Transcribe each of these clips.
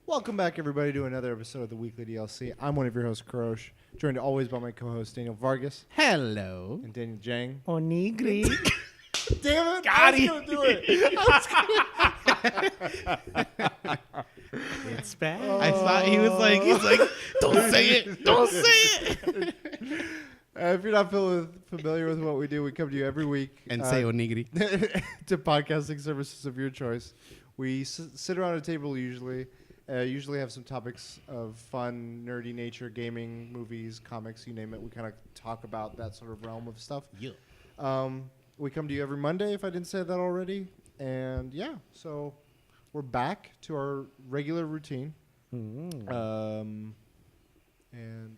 Welcome back, everybody, to another episode of the Weekly DLC. I'm one of your hosts, Kurosh, joined always by my co-host, Daniel Vargas. Hello. And Daniel Jang. Onigri. Damn it! Got I was going to do it. It's bad. I thought he's like, don't say it. Don't say it. If you're not familiar with what we do, we come to you every week. And say onigiri. to podcasting services of your choice. We sit around a table usually have some topics of fun, nerdy nature, gaming, movies, comics, you name it. We kind of talk about that sort of realm of stuff. Yeah. We come to you every Monday, if I didn't say that already. And yeah, so we're back to our regular routine. And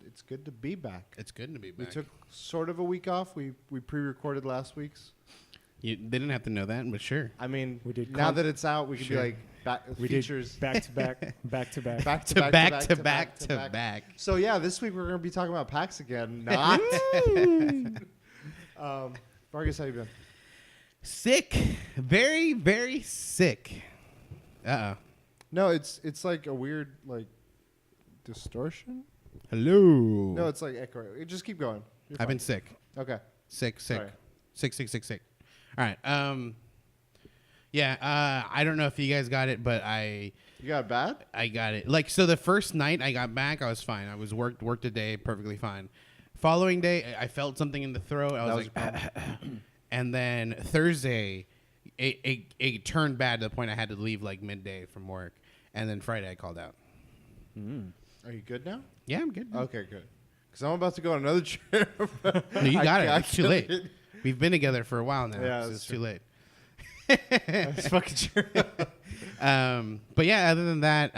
it's good to be back. It's good to be back. We took sort of a week off. We pre-recorded last week's. They didn't have to know that, but sure. I mean, We did now that it's out, we could be like features. Did back to back, back to back. Back To back. So yeah, this week we're going to be talking about PAX again. Not. Vargas, how you been? Sick. Very, very sick. Uh-oh. No, it's like a weird like distortion. Hello. No, it's like echo. Just keep going. You're I've fine. been sick. Okay. Sick. Sorry. Sick. All right. Yeah, I don't know if you guys got it, but You got it bad? I got it. Like, so the first night I got back, I was fine. I was worked a day perfectly fine. Following day, I felt something in the throat. I was like, and then Thursday, it turned bad to the point I had to leave like midday from work. And then Friday I called out. Are you good now? Yeah, I'm good. Okay, good. Because I'm about to go on another trip. No, you got it. It's too late. We've been together for a while now. Yeah, so that's it's too late. That's fucking true. But yeah, other than that,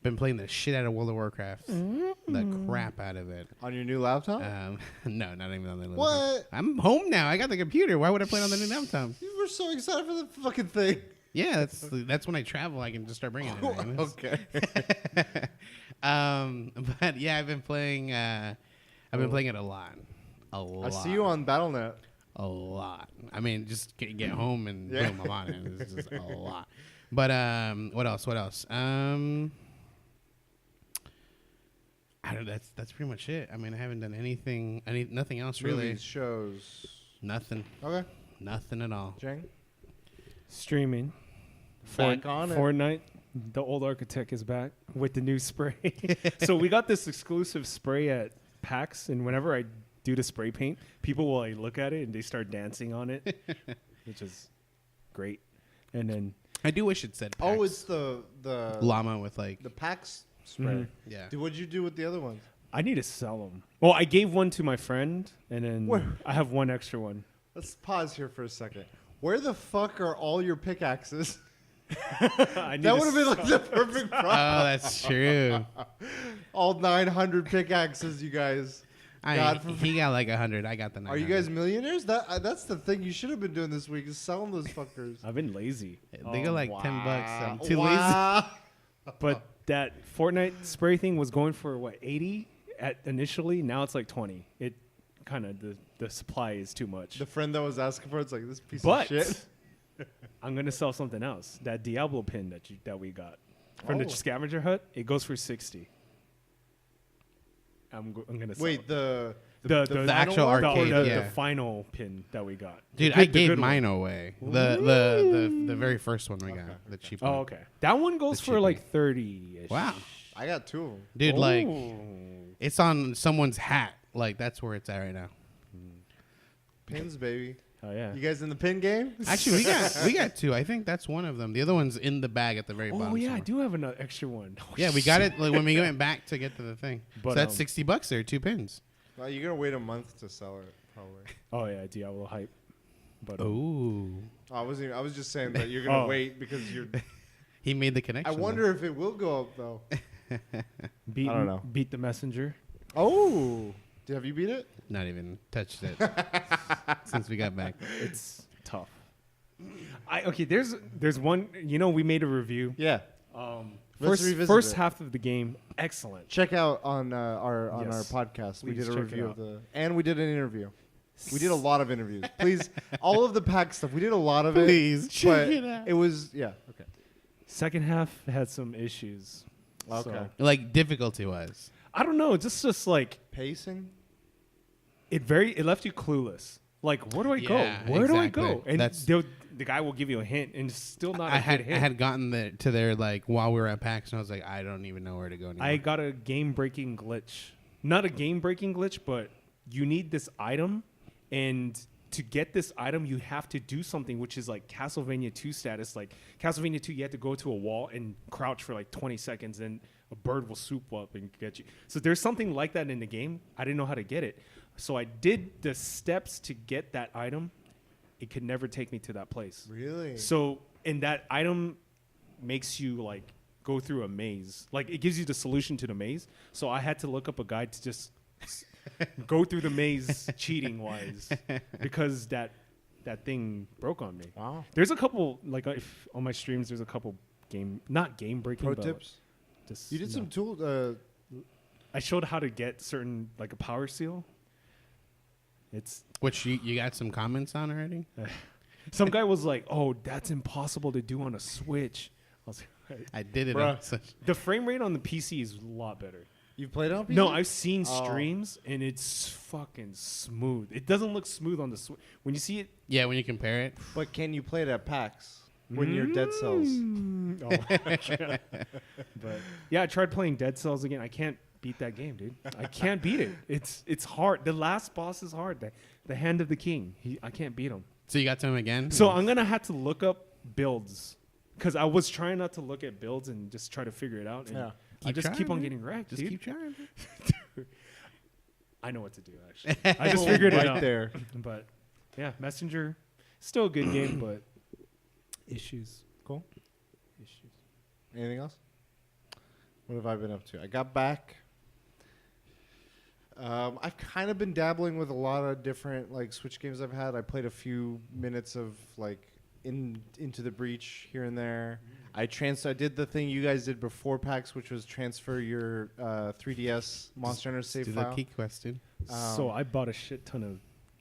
been playing the shit out of World of Warcraft. The crap out of it. On your new laptop? No, not even on the laptop. What? I'm home now. I got the computer. Why would I play it on the new laptop? You were so excited for the fucking thing. Yeah, that's when I travel. I can just start bringing it. Man. Okay. But yeah, I've been playing. I've been playing it a lot. I see you on BattleNet. A lot. I mean, just get home and boom, I'm on it. It's just a lot. But what else? I don't. That's pretty much it. I mean, I haven't done nothing else really. Movies, shows. Nothing. Okay. Nothing at all. Jang? Streaming. Back on it. Fortnite. The old architect is back with the new spray. So we got this exclusive spray at PAX, and whenever I do the spray paint, people will like, look at it and they start dancing on it, which is great. And then I do wish it said PAX. Oh, it's the llama with like the PAX spray. yeah. What'd you do with the other ones? I need to sell them. Well, I gave one to my friend, and then I have one extra one. Let's pause here for a second. Where the fuck are all your pickaxes? That would have been like the perfect product. Oh, that's true. All 900 pickaxes, you guys. He got like 100. I got the 900. Are you guys millionaires? That's the thing you should have been doing this week is selling those fuckers. I've been lazy. They go like $10. I'm too lazy. But that Fortnite spray thing was going for what, 80 at initially? Now it's like 20. It kind of the supply is too much. The friend that was asking for it's like this piece But of shit. I'm gonna sell something else. That Diablo pin that we got from the scavenger hut. It goes for 60. I'm gonna sell Wait, it. the actual one? arcade, the final pin that we got. Dude, I gave mine away. The very first one we got, the cheap one. Oh, okay. That one goes The for cheap like 30-ish. Wow. I got two of them. Dude, like, it's on someone's hat. Like, that's where it's at right now. Pins, baby. Oh yeah. You guys in the pin game? Actually, we got two. I think that's one of them. The other one's in the bag at the very bottom. Oh yeah, somewhere. I do have another extra one. Oh, Yeah, we got it like, when we went back to get to the thing. But, so that's $60 there, 2 pins. Well, you're gonna wait a month to sell it, probably. Oh yeah, Diablo hype. But Ooh. I was just saying that you're gonna wait because you're. He made the connection. I wonder if it will go up though. I don't know. Beat the messenger. Oh, have you beat it? Not even touched it since we got back. It's tough. There's one. You know, we made a review. Yeah. Let's revisit First it. half of the game, excellent. Check out on our Yes. podcast. We Please did a check review it of and we did an interview. We did a lot of interviews. Please, all of the pack stuff. We did a lot of it. Please check but it out. It was okay. Second half had some issues. Okay. So, Like difficulty wise. I don't know. Just like Pacing. it left you clueless. Like, where do I Yeah, go? Where do I exactly. go? And That's- the guy will give you a hint, and it's still not I a had good hint. I had gotten to there like while we were at PAX, and I was like, I don't even know where to go anymore. I got a game-breaking glitch. Not a game-breaking glitch, but you need this item, and to get this item, you have to do something, which is like Castlevania 2 status. Like Castlevania 2, you have to go to a wall and crouch for like 20 seconds, and a bird will swoop up and get you. So there's something like that in the game. I didn't know how to get it. So I did the steps to get that item. It could never take me to that place. Really? So, and that item makes you like go through a maze. Like it gives you the solution to the maze. So I had to look up a guide to just go through the maze cheating wise because that thing broke on me. Wow. There's a couple like if on my streams. There's a couple not game breaking Pro but tips. Just, You did no. some tool. I showed how to get certain like a power seal. It's Which you got some comments on already? some guy was like, "Oh, that's impossible to do on a Switch." I was like, I did it Bruh. on such. the frame rate on the PC is a lot better. You've played on PC? No, I've seen Oh. streams and it's fucking smooth. It doesn't look smooth on the Switch. When you see it, Yeah, when you compare it. But can you play it at PAX when you're Dead Cells? Oh. But yeah, I tried playing Dead Cells again. I can't beat that game, dude. I can't beat it. It's hard. The last boss is hard. The Hand of the King. I can't beat him. So you got to him again? So I'm gonna have to look up builds because I was trying not to look at builds and just try to figure it out. And Yeah. I just keep on dude. getting wrecked, Just dude. keep trying. I know what to do actually. I just figured it right out. there. But yeah, Messenger, still a good game, but issues. Cool. Issues. Anything else? What have I been up to? I got back. I've kind of been dabbling with a lot of different like Switch games I've had. I played a few minutes of like Into the Breach here and there. I did the thing you guys did before PAX, which was transfer your 3DS Monster Hunter save Do file. the key question. So I bought a shit ton of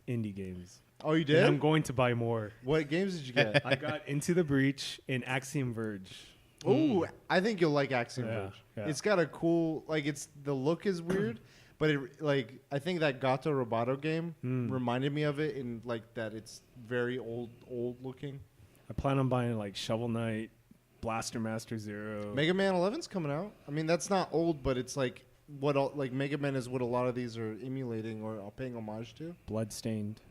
indie games. Oh, you And I'm did? going to buy more. What games did you get? I got Into the Breach and Axiom Verge. Ooh, I think you'll like Axiom Yeah, Verge. yeah. It's got a cool the look is weird, but I think that Gato Roboto game reminded me of it in like that it's very old looking. I plan on buying like Shovel Knight, Blaster Master Zero. Mega Man 11's coming out. I mean, that's not old, but it's like Mega Man is what a lot of these are emulating or paying homage to. Bloodstained,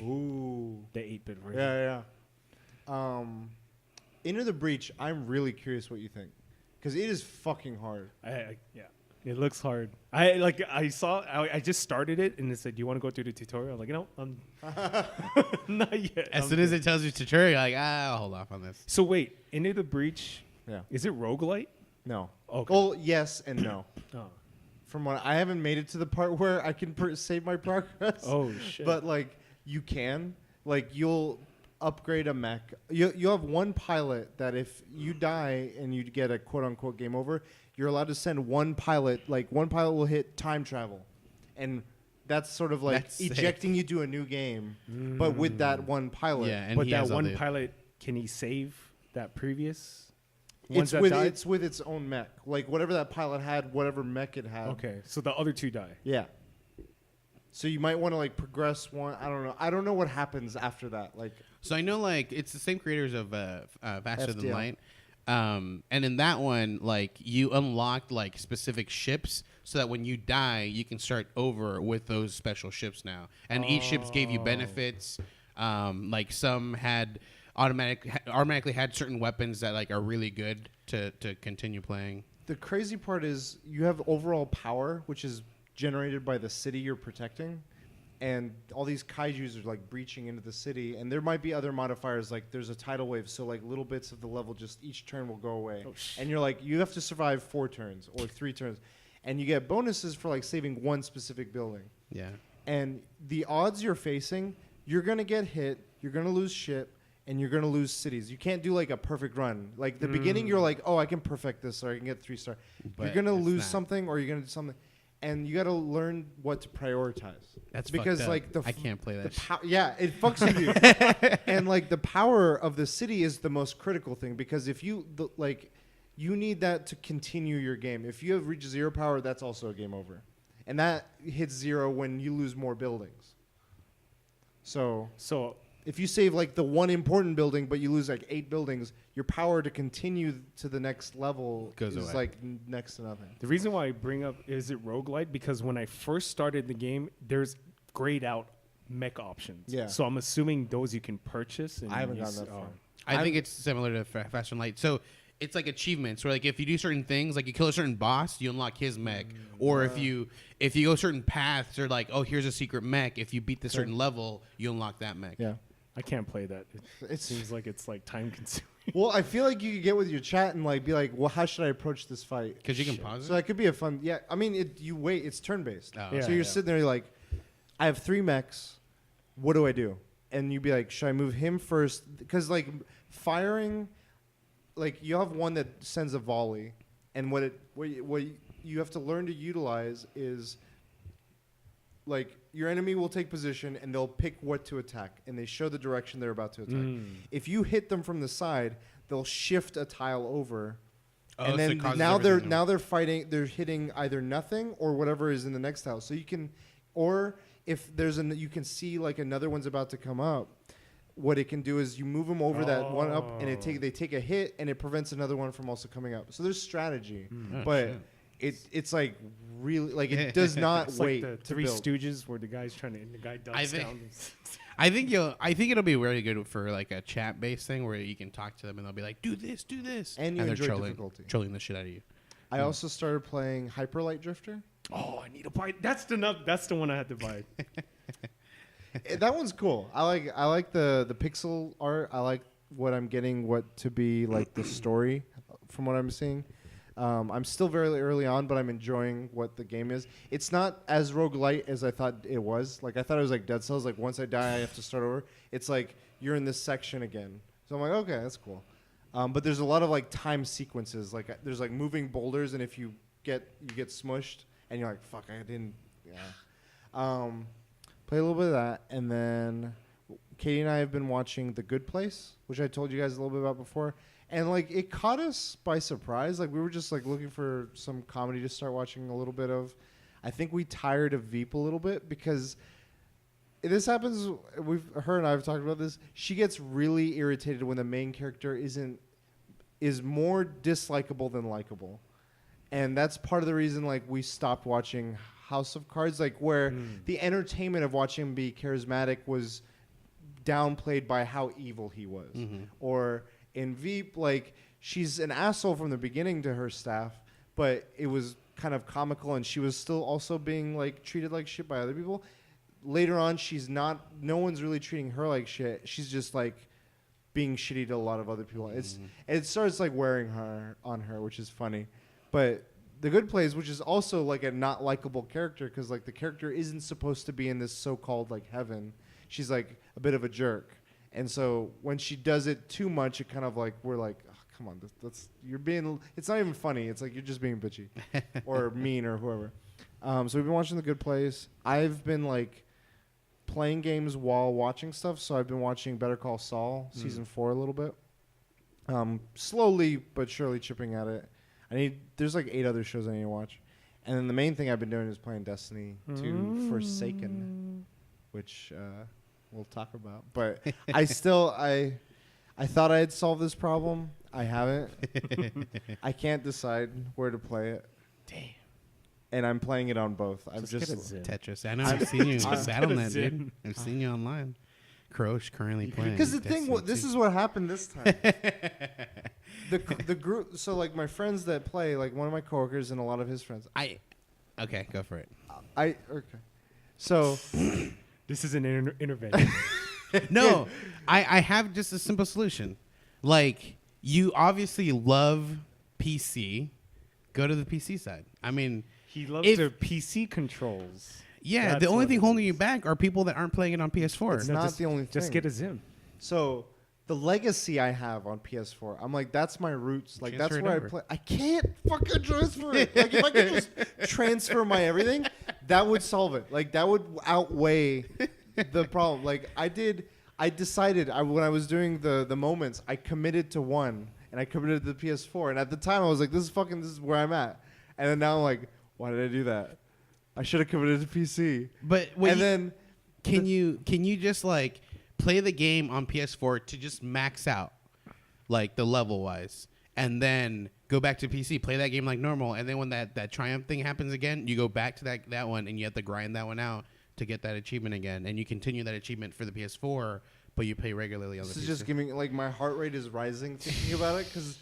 Ooh. the 8-bit version. Yeah. Into the Breach, I'm really curious what you think. Because it is fucking hard. Yeah. It looks hard. I just started it and it said, "Do you want to go through the tutorial?" I'm like, no, I'm not yet. As I'm soon as good. it tells you tutorial, you're like, I'll hold off on this. So wait, Into the Breach, Yeah. is it roguelite? No. Okay. Well, yes and no. Oh. From what I haven't made it to the part where I can save my progress. Oh shit. But like you can, like you'll upgrade a mech. You have one pilot that if you die and you get a quote unquote game over, you're allowed to send one pilot. Like one pilot will hit time travel, and that's sort of like That's sick. ejecting you to a new game, but with that one pilot. Yeah, and but he that has all one the- pilot, can he save that previous ones It's that with died? it's with its own mech. Like whatever that pilot had, whatever mech it had. Okay, so the other two die. Yeah. So you might want to like progress one. I don't know. I don't know what happens after that. Like So I know like it's the same creators of Faster Than FTL. Light. And in that one, like you unlocked like specific ships so that when you die, you can start over with those special ships now. And each ships gave you benefits. Like some had automatically had certain weapons that like are really good to continue playing. the crazy part is you have overall power, which is generated by the city you're protecting, and all these kaijus are like breaching into the city, and there might be other modifiers, like there's a tidal wave, so like little bits of the level just each turn will go away, and you're like you have to survive 4 turns or 3 turns, and you get bonuses for like saving one specific building. Yeah. And the odds you're facing, you're gonna get hit, you're gonna lose ship, and you're gonna lose cities. You can't do like a perfect run. Like the beginning, you're like, oh, I can perfect this, or I can get 3-star. But You're gonna it's lose not. something, or you're gonna do something. and you got to learn what to prioritize. That's because fucked up. like I can't play that. Yeah, it fucks with you. And like the power of the city is the most critical thing, because if you you need that to continue your game. If you have reached 0 power, that's also a game over, and that hits 0 when you lose more buildings. So if you save like the one important building, but you lose like 8 buildings, your power to continue to the next level Goes is away. like next to nothing. The reason why I bring up is it roguelite, because when I first started the game, there's grayed out mech options. Yeah. So I'm assuming those you can purchase. And I haven't use- gotten that far. I think it's similar to Fast and Light. So it's like achievements where like if you do certain things, like you kill a certain boss, you unlock his mech. Or if you go certain paths, or like, oh, here's a secret mech. If you beat the certain level, you unlock that mech. Yeah. I can't play that. It It's seems like it's like time consuming. well, I feel like you could get with your chat and like be like, well, how should I approach this fight? Because you can pause So it. that could be a fun. Yeah, I mean, you wait. It's turn based. Oh. Yeah. So you're sitting there, you're like, I have 3 mechs. What do I do? And you'd be like, should I move him first? Because like firing, like you have one that sends a volley, and what you have to learn to utilize is like your enemy will take position and they'll pick what to attack, and they show the direction they're about to attack. If you hit them from the side, they'll shift a tile over. Oh, And so then it causes now everything to- they're fighting. They're hitting either nothing or whatever is in the next house. So you can, or if there's you can see like another one's about to come up. What it can do is you move them over that one up, and they take a hit, and it prevents another one from also coming up. So there's strategy, Oh, but shit. it's like really like it does not It's wait like the to Three build. Stooges where the guy's trying to, and the guy ducks down. I think it'll be really good for like a chat based thing where you can talk to them and they'll be like, do this, And you they're enjoy trolling, difficulty. trolling the shit out of you. I also started playing Hyperlight Drifter. Oh, I need to buy. That's the one I had to buy. That one's cool. I like the pixel art. I like what I'm getting. What to be like the story, from what I'm seeing. I'm still very early on, but I'm enjoying what the game is. It's not as roguelite as I thought it was. Like I thought it was like Dead Cells. Like once I die, I have to start over. It's like you're in this section again. So I'm like, okay, that's cool. But there's a lot of like time sequences. Like there's like moving boulders, and if you get smushed, and you're like, fuck, I didn't. Yeah. Play a little bit of that, and then Katie and I have been watching The Good Place, which I told you guys a little bit about before. And like it caught us by surprise. Like we were just like looking for some comedy to start watching a little bit of. I think we tired of Veep a little bit because this happens. Her and I have talked about this. She gets really irritated when the main character is more dislikable than likable, and that's part of the reason like we stopped watching House of Cards. Like where the entertainment of watching him be charismatic was downplayed by how evil he was, or. In Veep, like, she's an asshole from the beginning to her staff, but it was kind of comical, and she was still also being, like, treated like shit by other people. Later on, she's not, no one's really treating her like shit. She's just, like, being shitty to a lot of other people. It starts, like, wearing her on her, which is funny. But The Good Place, which is also, like, a not likable character, because, like, the character isn't supposed to be in this so-called, like, heaven. She's, like, a bit of a jerk. And so when she does it too much, it kind of like we're like, oh, come on, that's you're being. It's not even funny. It's like you're just being bitchy, or mean, or whoever. So we've been watching The Good Place. I've been like playing games while watching stuff. So I've been watching Better Call Saul season 4 a little bit. Slowly but surely chipping at it. There's like 8 other shows I need to watch, and then the main thing I've been doing is playing Destiny 2 Forsaken, which. We'll talk about, but I thought I had solved this problem. I haven't. I can't decide where to play it. Damn. And I'm playing it on both. I'm Get a just Zin. Tetris. I know. I've seen you Just battle get a net, dude. Zin. I've seen you online. Kurosh currently playing. because the thing. Destiny This 2. is what happened this time. the group. So like my friends that play, like one of my coworkers and a lot of his friends. Okay, go for it. Okay. So. This is an intervention. No, I have just a simple solution. Like, you obviously love PC. Go to the PC side. I mean, He loves their PC controls. yeah, That's the only what thing it holding is. you back are people that aren't playing it on PS4. It's not the only thing. Just get a Zim. So the legacy I have on PS4. I'm like, that's my roots. Like Transfer that's it where over. I play. I can't fucking transfer it. Like if I could just transfer my everything, that would solve it. Like that would outweigh the problem. Like I decided when I was doing the moments, I committed to one and I committed to the PS4. And at the time I was like, this is where I'm at. And then now I'm like, why did I do that? I should have committed to PC. But then can you just like play the game on PS4 to just max out like the level wise, and then go back to PC, play that game like normal, and then when that triumph thing happens again, you go back to that one and you have to grind that one out to get that achievement again, and you continue that achievement for the PS4, but you play regularly on the PC. This is just giving like my heart rate is rising thinking about it because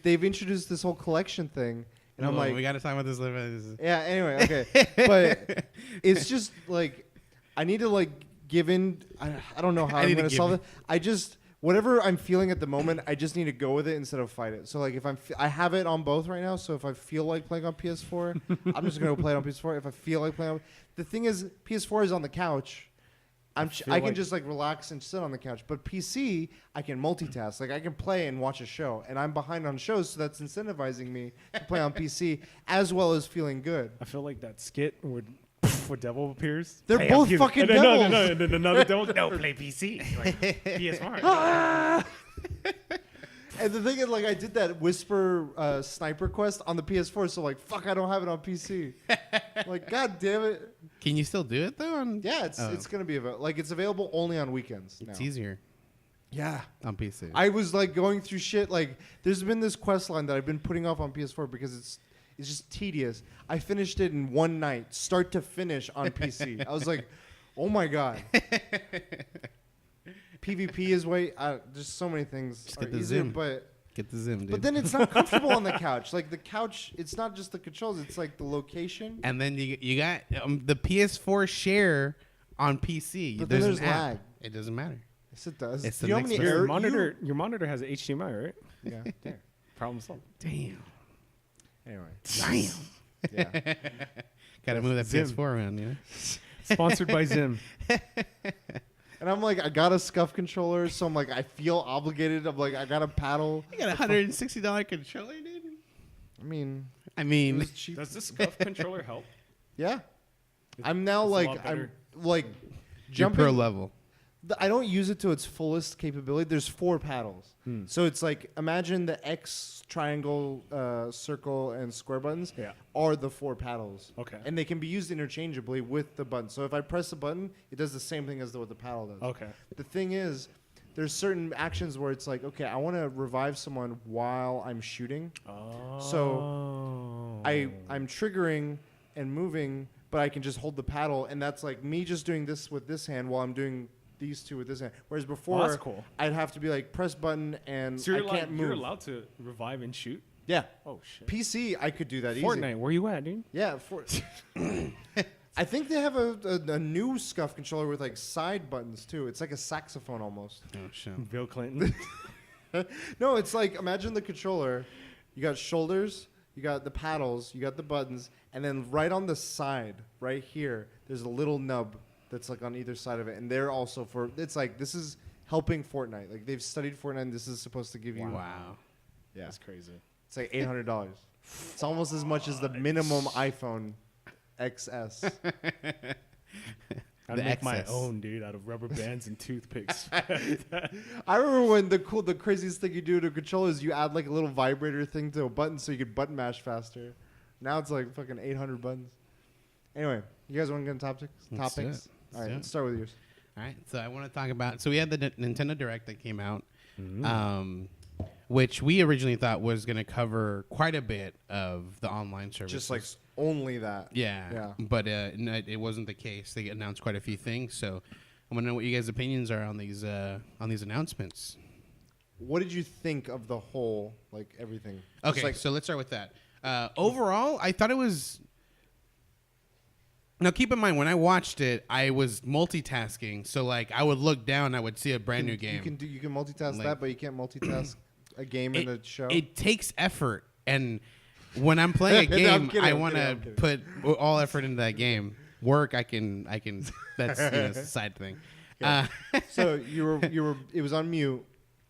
they've introduced this whole collection thing. And I'm like, we got to talk about this later. yeah, anyway, okay. But it's just like, I need to like give in. I don't know how I'm going to solve it. I just, whatever I'm feeling at the moment, I just need to go with it instead of fight it. So like if I have it on both right now. So if I feel like playing on PS4, I'm just going to play it on PS4. If I feel like playing the thing is PS4 is on the couch. I can just like relax and sit on the couch, but PC I can multitask. Like I can play and watch a show, and I'm behind on shows, so that's incentivizing me to play on PC as well as feeling good. I feel like that skit where Devil appears. They're both fucking devils. No, another devil. No, play PC. Like, PS4. And the thing is, like, I did that Whisper sniper quest on the PS4, so like, fuck, I don't have it on PC. Like, god damn it. Can you still do it though? Yeah, it's gonna be available. Like, it's available only on weekends. It's now. easier. Yeah, on PC. I was like going through shit. Like, there's been this quest line that I've been putting off on PS4 because it's just tedious. I finished it in one night, start to finish on PC. I was like, oh my god. PvP is just so many things. Just get are the easier, Zim. but Get the Zim, dude. But then it's not comfortable on the couch. Like the couch, it's not just the controls; it's like the location. And then you got the PS4 share on PC. But then there's an app. lag. It doesn't matter. Yes, it does. It's Do the you know how next many version. Your monitor has HDMI, right? Yeah. There. Problem solved. Damn. Anyway. Damn. Yeah. Got to move that Zim. PS4 around, you know. Sponsored by Zim. And I'm like, I got a SCUF controller, so I'm like, I feel obligated. I'm like, I got a paddle. You got a $160 controller, dude. I mean, it was cheap. Does this SCUF controller help? Yeah. I'm now it's a lot like, better. I'm like you're jumping. pro level. I don't use it to its fullest capability. There's 4 paddles. So it's like, imagine the X, triangle, circle, and square buttons are the 4 paddles. Okay. And they can be used interchangeably with the button. So if I press a button, it does the same thing as what the paddle does. Okay. The thing is, there's certain actions where it's like, okay, I want to revive someone while I'm shooting. Oh. So I'm triggering and moving, but I can just hold the paddle, and that's like me just doing this with this hand while I'm doing these 2 with this hand. Whereas before, that's cool. I'd have to be like press button and So I can't move. You're allowed to revive and shoot? Yeah. Oh, shit. PC, I could do that easy. Fortnite, where you at, dude? Yeah. I think they have a new SCUF controller with like side buttons too. It's like a saxophone almost. Oh, shit. Bill Clinton. No, it's like, imagine the controller. You got shoulders, you got the paddles, you got the buttons, and then right on the side, right here, there's a little nub that's like on either side of it. And they're also it's like, this is helping Fortnite. Like they've studied Fortnite, and this is supposed to give you. Wow. Yeah. That's crazy. It's like $800. It's almost as much as the minimum iPhone XS. I'd make my own, dude, out of rubber bands and toothpicks. I remember when the craziest thing you do to a controller is you add like a little vibrator thing to a button so you could button mash faster. Now it's like fucking 800 buttons. Anyway, you guys want to get into topics? All right, let's start with yours. All right, so I want to talk about. So we had the Nintendo Direct that came out, which we originally thought was going to cover quite a bit of the online services. Just like only that. Yeah. But no, it wasn't the case. They announced quite a few things. So I want to know what you guys' opinions are on these announcements. What did you think of the whole, like everything? Okay, so let's start with that. Overall, I thought it was. Now, keep in mind, when I watched it, I was multitasking. So, like, I would look down, I would see a brand new game. You can multitask Like- that, but you can't multitask a game and a show. It takes effort, and when I'm playing a No, game, I'm kidding, I I'm want to kidding. put all effort into that game. Work, I can. That's a side thing. So it was on mute,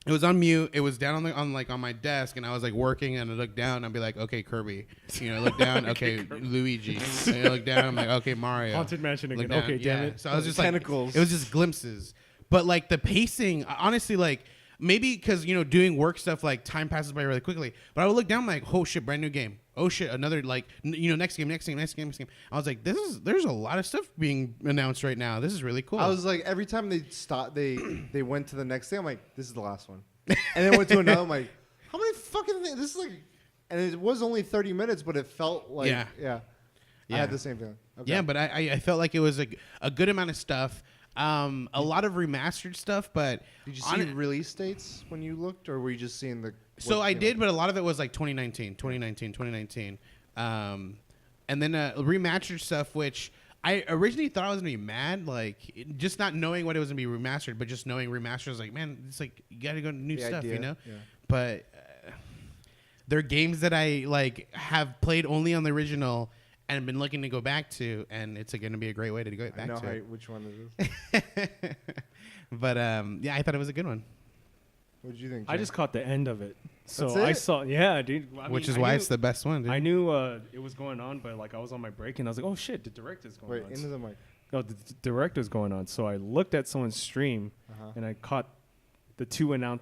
It was on mute. It was down on my desk, and I was like working, and I looked down, and I'd be like, okay, Kirby. Look down, okay, Luigi. And I look down, I'm like, okay, Mario. Haunted Mansion again. Down, Okay, damn it. So I was just Tentacles. like, it was just glimpses. But like the pacing, honestly, like maybe because doing work stuff, like time passes by really quickly. But I would look down, like, oh shit, brand new game. Oh shit, another next game. I was like, there's a lot of stuff being announced right now. This is really cool. I was like, every time they stopped, they went to the next thing. I'm like, this is the last one, and then went to another. I'm like, how many fucking things? This is like, and it was only 30 minutes, but it felt like yeah. I had the same feeling. Okay. Yeah, but I felt like it was a good amount of stuff. A lot of remastered stuff, but did you see release dates when you looked, or were you just seeing the? So I did, but a lot of it was like 2019. And then remastered stuff, which I originally thought I was gonna be mad, like just not knowing what it was gonna be remastered, but just knowing remastered was like, man, it's like you gotta go to new stuff, Yeah. But they're games that I like have played only on the original and been looking to go back to, and it's going to be a great way to go back to. Which one it is. But yeah, I thought it was a good one. What did you think, I just caught the end of it. So That's it? I saw, yeah, dude. Which is why it's the best one, dude. I knew it was going on, but like I was on my break and I was like, oh shit, the direct is going on. Wait, into the mic. No, the direct is going on. So I looked at someone's stream and I caught the two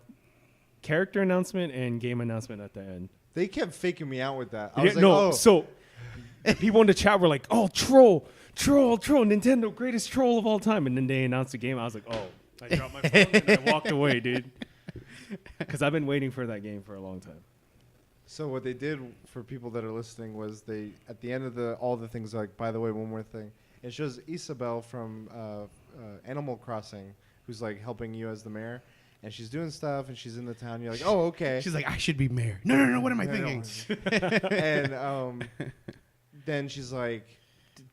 character announcement and game announcement at the end. They kept faking me out with that. I Yeah, was like, no, oh. so people in the chat were like, oh, troll, Nintendo, greatest troll of all time. And then they announced the game. I was like, oh. I dropped my phone and I walked away, dude. Because I've been waiting for that game for a long time. So what they did for people that are listening was they, at the end of all the things, like, by the way, one more thing. It shows Isabel from Animal Crossing, who's like helping you as the mayor. And she's doing stuff, and she's in the town. You're like, oh, okay. She's like, I should be mayor. No. What am I thinking? And then she's like,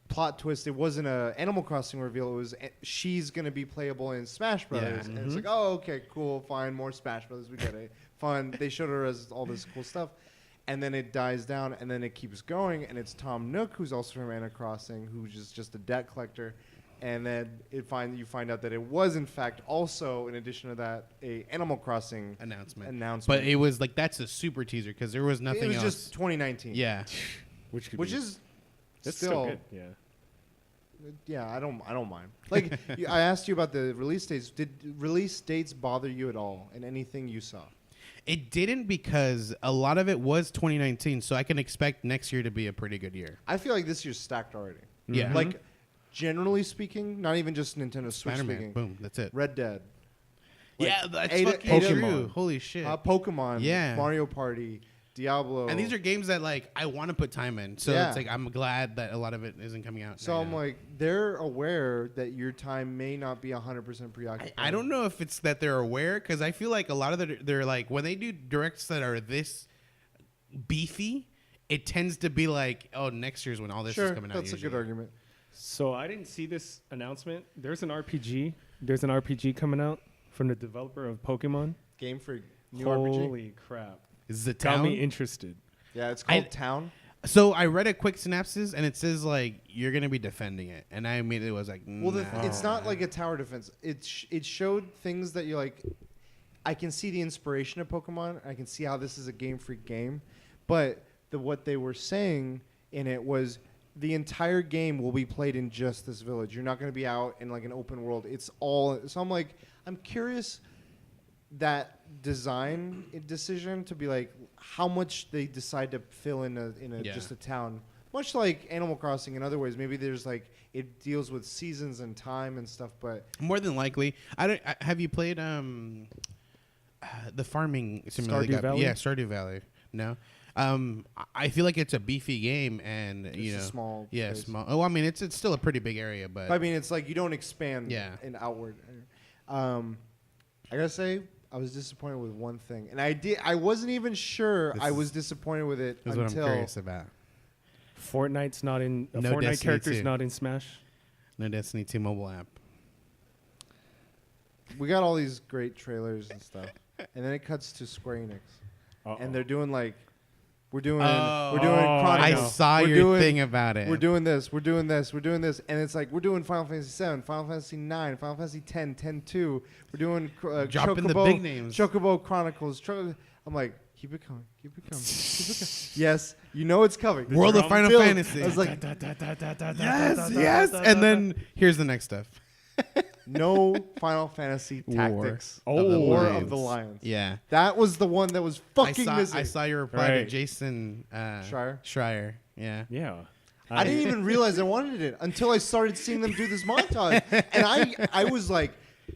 plot twist. It wasn't a Animal Crossing reveal. It was she's gonna be playable in Smash Brothers. Yeah. And it's like, oh, okay, cool, fine, more Smash Brothers. We get it. Fun. They showed her as all this cool stuff, and then it dies down, and then it keeps going, and it's Tom Nook, who's also from Animal Crossing, who's just a debt collector. And then you find out that it was, in fact, also, in addition to that, a Animal Crossing announcement. But it was like, that's a super teaser because there was nothing else. It was just 2019. Yeah. Which is that's still good. Yeah. Yeah, I don't mind. Like, I asked you about the release dates. Did release dates bother you at all in anything you saw? It didn't, because a lot of it was 2019, so I can expect next year to be a pretty good year. I feel like this year's stacked already. Yeah. Like, generally speaking, not even just Nintendo Switch Spider-Man, speaking. boom, that's it. Red Dead. Yeah, that's Ada- fucking Ada- true. Holy shit. Pokemon. Yeah. Mario Party. Diablo. And these are games that, like, I want to put time in. So Yeah. it's like, I'm glad that a lot of it isn't coming out. So right I'm now. like, they're aware that your time may not be 100% preoccupied. I don't know if it's that they're aware, because I feel like a lot of they're like, when they do directs that are this beefy, it tends to be like, oh, next year's when all this is coming out. That's a good argument. So I didn't see this announcement. There's an RPG coming out from the developer of Pokemon. Game for new RPG. Holy crap. Is it Got Town? me interested. Yeah, it's called Town. So I read a quick synopsis, and it says, like, you're going to be defending it. And I immediately was like, Well, nah. it's not like a tower defense. It showed things that you're like, I can see the inspiration of Pokemon. I can see how this is a Game Freak game. But what they were saying in it was the entire game will be played in just this village. You're not going to be out in like an open world. It's all. So I'm like, I'm curious that design decision to be like how much they decide to fill in just a town. Much like Animal Crossing in other ways, maybe there's like it deals with seasons and time and stuff. But more than likely, have you played the farming simulator? Stardew Valley? Yeah, Stardew Valley. No. I feel like it's a beefy game, and it's a small. Yeah, place. small. Oh, I mean, it's still a pretty big area, but I mean, it's like you don't expand. Yeah. And outward. I gotta say, I was disappointed with one thing, and I wasn't even sure I was disappointed with it that's until. what I'm curious about. Fortnite's not in. No Fortnite Destiny character's 2. not in Smash. No Destiny 2 mobile app. We got all these great trailers and stuff, and then it cuts to Square Enix, and they're doing like We're doing I Chronicles. I saw We're your doing- thing about it. We're doing this, and it's like we're doing Final Fantasy 7, Final Fantasy 9, Final Fantasy 10, 10-2. We're doing Dropping the Chocobo, big names. Chocobo Chronicles. I'm like, keep it coming. Yes, you know it's coming. World of Drum Final build. Fantasy. I was like, Yes. And then here's the next stuff. no Final Fantasy Tactics. War of the Lions. Yeah. That was the one that was fucking missing. I saw your reply to Right. Jason Schreier. Yeah. Yeah. I didn't even realize I wanted it until I started seeing them do this montage. And I was like,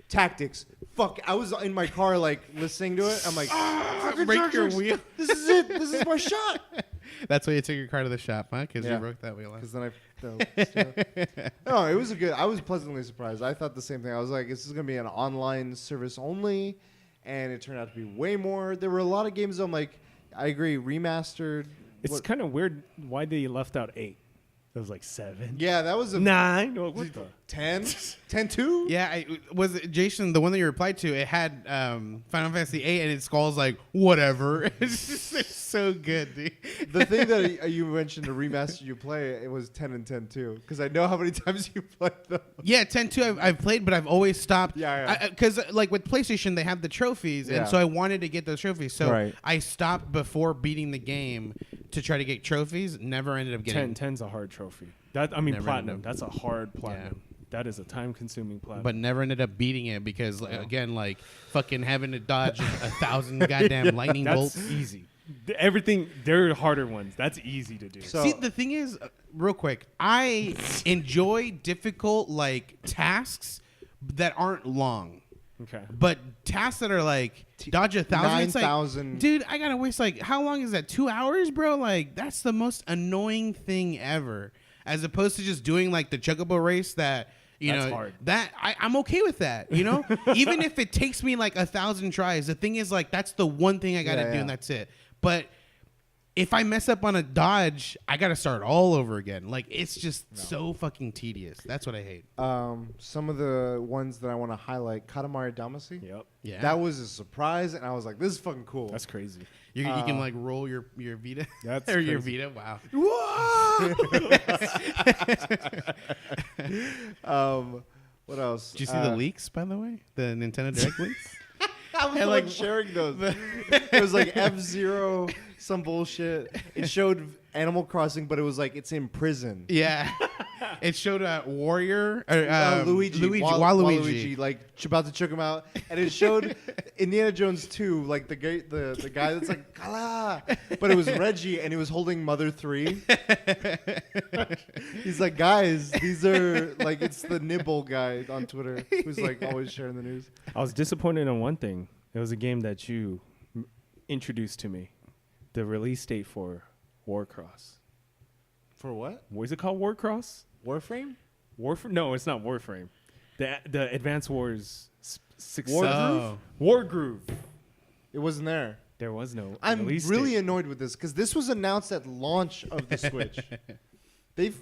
tactics. Fuck. I was in my car, like, listening to it. I'm like, fucking break your tactics. wheel. This is it. This is my shot. That's why you took your car to the shop, huh? Because Yeah. you broke that wheel. Because then no, it was I was pleasantly surprised. I thought the same thing. I was like, this is going to be an online service only. And it turned out to be way more. There were a lot of games I'm like, I agree, remastered. It's kind of weird why they left out 8. It was like 7. Yeah, that was a 9. What the? 10? 10-2? Yeah, was it Jason, the one that you replied to, it had Final Fantasy VIII, and it scrolls like, whatever. It's so good, dude. The thing that you mentioned, the remaster you play, it was 10 and 10-2. Because I know how many times you played them. Yeah, 10-2 I've played, but I've always stopped. Yeah. Because like with PlayStation, they have the trophies, Yeah. and so I wanted to get those trophies. So Right. I stopped before beating the game to try to get trophies. Never ended up getting 10's a hard trophy. Platinum. ended That's a hard platinum. That is a time-consuming platinum. but never ended up beating it because again, like fucking having to dodge 1,000 goddamn lightning that's bolts. easy. Everything, there are harder ones. That's easy to do. So- See, the thing is, real quick, I enjoy difficult like tasks that aren't long. Okay. But tasks that are like dodge 1,000, it's like, 9,000. dude, I gotta waste like how long is that? 2 hours, bro? Like that's the most annoying thing ever. As opposed to just doing like the Chocobo race that That's know hard. that I'm okay with that. You know, even if it takes me like 1,000 tries, the thing is like that's the one thing I gotta do and that's it. But if I mess up on a dodge, I gotta start all over again. Like it's just so fucking tedious. That's what I hate. Some of the ones that I want to highlight, Katamari Damacy. Yep. Yeah, That was a surprise, and I was like, this is fucking cool. That's crazy. you can like roll your Vita. That's or your crazy. Vita. Wow. What else? Did you see the leaks, by the way? The Nintendo Direct leaks? I was And, like like, sharing those. It was like F-Zero, some bullshit. It showed Animal Crossing, but it was like it's in prison. Yeah. It showed a warrior, Luigi, Waluigi. like about to choke him out, and it showed Indiana Jones 2, like the guy that's like Kala, but it was Reggie, and he was holding Mother 3. He's like, guys, these are like it's the Nibble guy on Twitter who's like always sharing the news. I was disappointed in one thing. It was a game that you introduced to me. The release date for Warcross. For what? What is it called? Warcross? Warframe? Warframe? No, it's not Warframe. The Advance Wars success. Oh. Wargroove. It wasn't there. There was no I'm release really date. annoyed with this because this was announced at launch of the Switch. This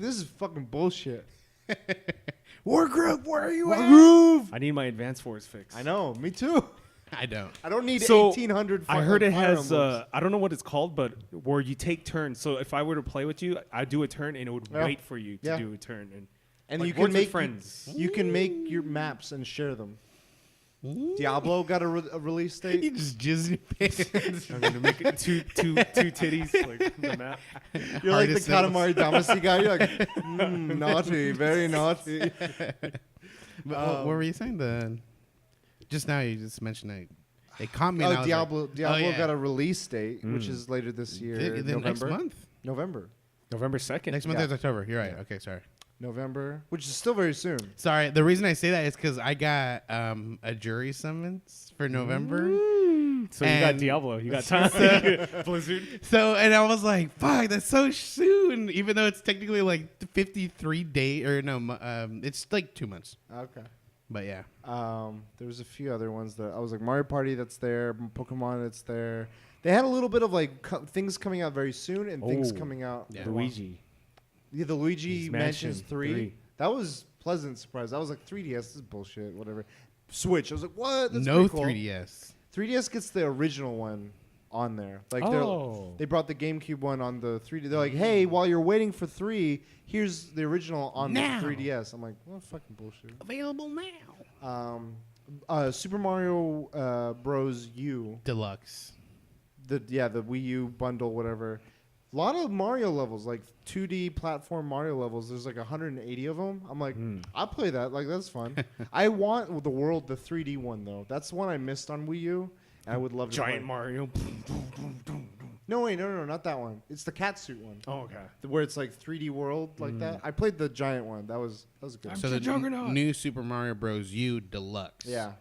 is fucking bullshit. Wargroove, where are you at? Wargroove. I need my Advance Wars fix. I know, me too. I don't. I don't need So 1,800. I heard it Fire has, Emblems. I don't know what it's called, but where you take turns. So if I were to play with you, I'd do a turn and it would Yeah. wait for you to Yeah. do a turn. And and like you can Words with make friends. You can make your maps and share them. Diablo got a release You date. just jizz in your pants. I'm gonna make it two titties like the map. You're like the Hardest sales. Katamari Damacy guy. You're like, naughty, very naughty. But what were you saying? Just now you just mentioned that. It caught me. and I Oh, was Diablo like, Diablo got a release date, which is later this year. the next month. November. November 2nd. Next month Yeah. is October. You're right. Okay, sorry. November, which is still very soon. Sorry. The reason I say that is because I got a jury summons for November. So you got And- Diablo. You got time. Blizzard. So, and I was like, fuck, that's so soon. Even though it's technically like 53 days, or no, it's like 2 months. Okay. But yeah. There was a few other ones that I was like Mario Party that's there, Pokemon that's there. They had a little bit of like things coming out very soon and things Oh. coming out. Yeah. for a while. Luigi. Yeah, the Luigi His Mansions Mansion 3. That was pleasant surprise. I was like 3DS, this is bullshit, whatever. Switch. I was like, what? That's No pretty cool. 3DS. 3DS gets the original one on there. Like Oh. they brought the GameCube one on the 3D. They're like, hey, while you're waiting for 3, here's the original on Now. the 3DS. I'm like, what fucking bullshit. Available now. Super Mario Bros. U. Deluxe. The Wii U bundle, whatever. A lot of Mario levels, like 2D platform Mario levels. There's like 180 of them. I'm like, I'll play that. Like, that's fun. I want the 3D one, though. That's the one I missed on Wii U. And I would love to Giant play. Mario. No, wait, no, not that one. It's the catsuit one. Oh, okay. Where it's like 3D world like that. I played the giant one. That was a good one. So the new Super Mario Bros. U Deluxe. Yeah.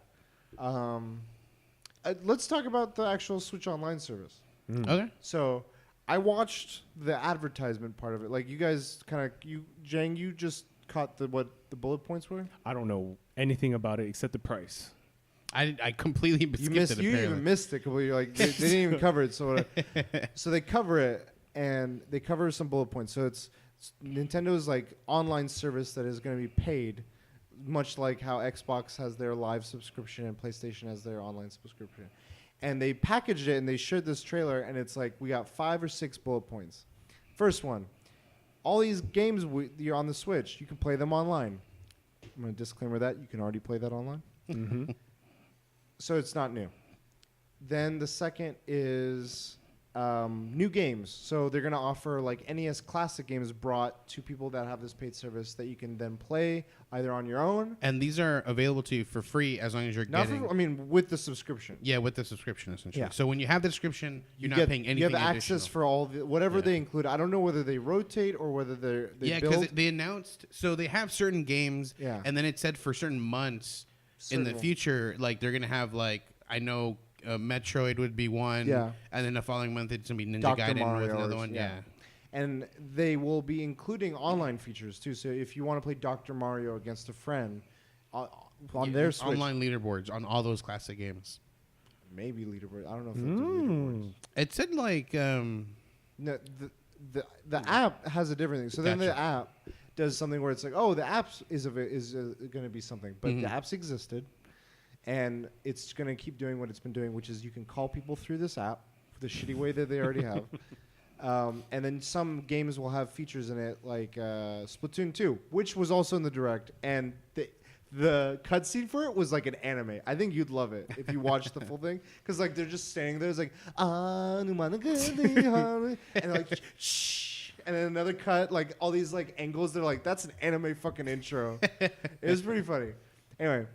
Let's talk about the actual Switch Online service. Okay. So I watched the advertisement part of it. Like you guys Jang, you just caught what the bullet points were? I don't know anything about it except the price. I completely skipped it. You Apparently. even missed it. You're like, they didn't even cover it. So they cover it, and they cover some bullet points. So it's Nintendo's like online service that is going to be paid, much like how Xbox has their live subscription and PlayStation has their online subscription. And they packaged it and they showed this trailer, and it's like we got 5 or 6 bullet points. First one, all these games you're on the Switch, you can play them online. I'm going to disclaimer that you can already play that online. Mm-hmm. So it's not new. Then the second is new games. So they're going to offer like NES Classic games brought to people that have this paid service that you can then play either on your own. And these are available to you for free as long as you're getting. With the subscription. Yeah, with the subscription essentially. Yeah. So when you have the subscription, you're not paying anything. You have additional. access for all whatever they include. I don't know whether they rotate or whether they yeah, build. because they announced. So they have certain games, Yeah. and then it said for certain months in the future, like they're gonna have like I know Metroid would be one, Yeah. and then the following month it's gonna be Ninja Dr. Gaiden Mario with another or- one, yeah. yeah. And they will be including online features too. So if you want to play Dr. Mario against a friend on their Switch, online leaderboards on all those classic games. maybe leaderboard. I don't know if they'll do leaderboards. It said like No, the app has a different thing. So then the Gotcha. app does something where it's like, oh, the app is going to be something, but the app's existed, and it's going to keep doing what it's been doing, which is you can call people through this app, the shitty way that they already have, and then some games will have features in it like Splatoon 2, which was also in the Direct, and the cutscene for it was like an anime. I think you'd love it if you watch the full thing, because like they're just standing there, it's like and they're like shh, and then another cut, like all these like angles. They're like, that's an anime fucking intro. It was pretty funny. Anyway,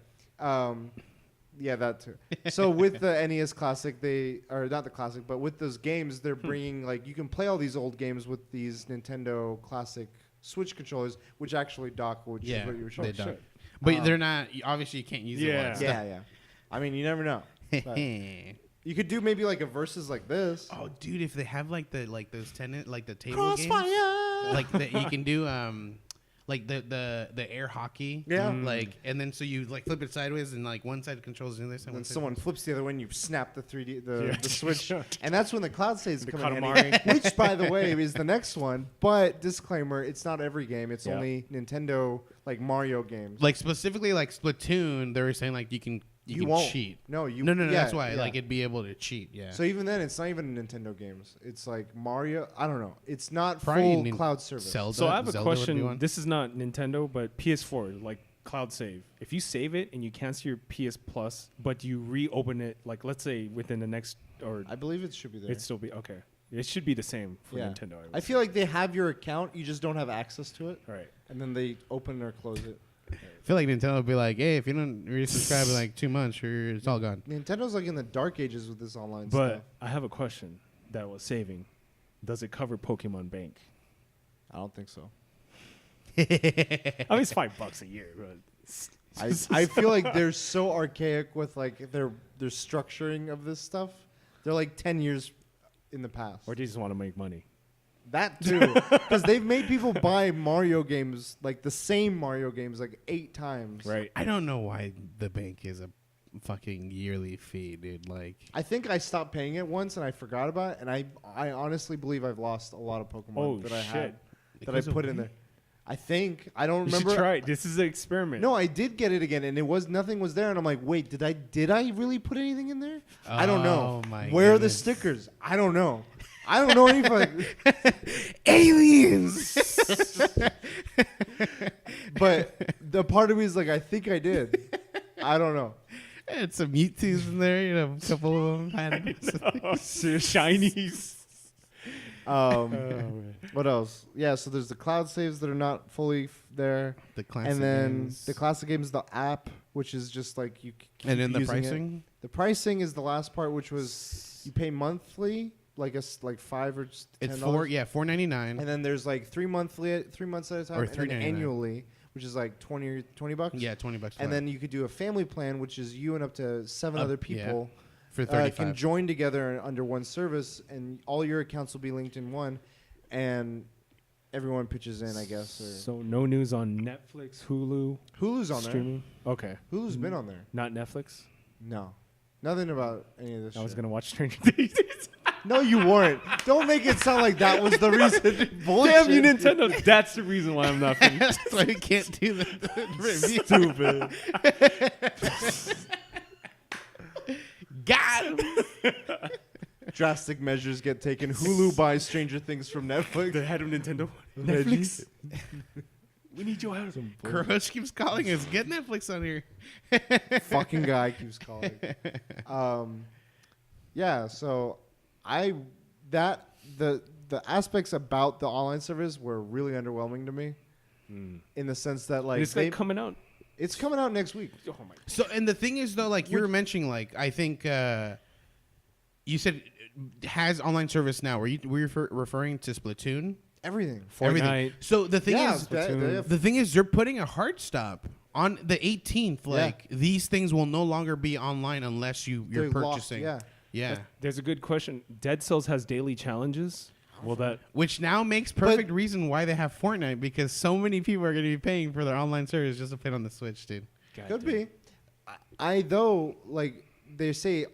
yeah, that too. So with the NES Classic, or not the Classic, but with those games, they're bringing like you can play all these old games with these Nintendo Classic Switch controllers, which actually dock, which is what you were showing. they dock. But they're not. Obviously, you can't use it. Yeah. Yeah. I mean, you never know. But you could do maybe like a versus like this. Oh, dude! If they have like those tenant like the table games, Crossfire. like you can do like the air hockey, Yeah. like and then so you like flip it sideways and like one side controls the other side. And then one side- someone flips the other way and you snap the 3D Yeah. the switch, and that's when the cloud saves The come in Katamari. handy. Which, by the way, is the next one. But disclaimer: it's not every game. It's Yeah. only Nintendo like Mario games. like specifically like Splatoon. They were saying like you can won't cheat. No, you. No. yeah, That's why yeah. like it'd be able to cheat. Yeah. So even then, it's not even Nintendo games. It's like Mario. I don't know. It's not Probably full cloud service. Zelda. So I have a Zelda would be question. one. This is not Nintendo, but PS4, like cloud save. If you save it and you cancel your PS Plus, but you reopen it, like let's say within the next, or I believe it should be there. it'd still be okay. It should be the same for Nintendo. I feel like they have your account. You just don't have access to it, Right. and then they open or close it. I feel like Nintendo would be like, hey, if you don't resubscribe in like 2 months, it's all gone. Nintendo's like in the dark ages with this online But stuff. I have a question that was saving. Does it cover Pokemon Bank? I don't think so. I mean, it's $5 a year, but I feel like they're so archaic with like their structuring of this stuff. They're like 10 years in the past. or do you just want to make money? That too, because they've made people buy Mario games, like the same Mario games, like 8 times. Right. I don't know why the bank is a fucking yearly fee, dude. Like, I think I stopped paying it once and I forgot about it, and I honestly believe I've lost a lot of Pokemon Oh, that I shit. had that I Because of put in me? there. I think I don't You remember. should try it. This is an experiment. No, I did get it again, and nothing was there, and I'm like, wait, did I really put anything in there? I don't know. Oh, my Where are the goodness. stickers? I don't know. I don't know anything. Aliens. But the part of me is like, I think I did. I don't know. And some Mewtwo's in there, you know, a couple of them. Shinies. What else? Yeah, so there's the cloud saves that are not fully there. The classic And then games. the classic games, the app, which is just like you keep And then the using it. pricing. The pricing is the last part, which was you pay monthly, like like $5 or $10. It's $4.99. And then there's like 3 months at a time, Or and then $3.99. annually, which is like $20 bucks. Yeah, $20. And flat. then you could do a family plan, which is you and up to 7 Up- other yeah. people for 35. can join together under one service, and all your accounts will be linked in one, and everyone pitches in, I guess. Or So no news on Netflix, Hulu, Hulu's on streaming. Okay, there. Hulu's been on there. not Netflix. No, nothing about any of this. I was shit. gonna watch Stranger Things. No, you weren't. Don't make it sound like that was the reason. Bullshit. Damn you, Nintendo! That's the reason why I'm not. That's why we can't do the review. Stupid. Got him. Drastic measures get taken. Hulu buys Stranger Things from Netflix. The head of Nintendo. Netflix. We need your help. Kurosh keeps calling us. Get Netflix on here. Fucking guy keeps calling. Yeah, so the aspects about the online service were really underwhelming to me, in the sense that like It's like coming out. it's coming out next week. Oh my. So, and the thing is, though, like you were mentioning, like I think you said has online service now. Were you referring to Splatoon? Everything. Everything. Fortnite. So the thing Yeah, is, that- the thing is, they're putting a hard stop on the 18th. Like these things will no longer be online unless you're they're locked, purchasing. yeah. Yeah. There's a good question. Dead Cells has daily challenges. Will that? Which now makes perfect reason why they have Fortnite, because so many people are going to be paying for their online service just to play it on the Switch, dude. Could be. I though, like they say,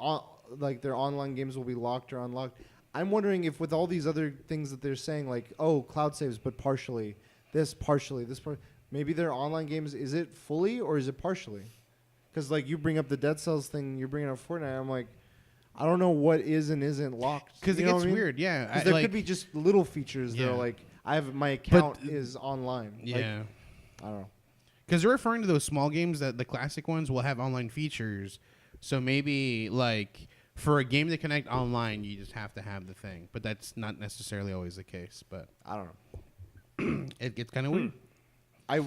like their online games will be locked or unlocked. I'm wondering if with all these other things that they're saying, like, oh, cloud saves, but partially, this, maybe their online games, is it fully or is it partially? Because like you bring up the Dead Cells thing, you're bringing up Fortnite. I'm like, I don't know what is and isn't locked. Because it You know gets what I mean? weird, yeah. 'Cause there could be just little features that Yeah. are like, I have my account is online. Like, Yeah. I don't know. Because they're referring to those small games that the classic ones will have online features. So maybe like for a game to connect online, you just have to have the thing. But that's not necessarily always the case. But I don't know. it gets kind of weird. I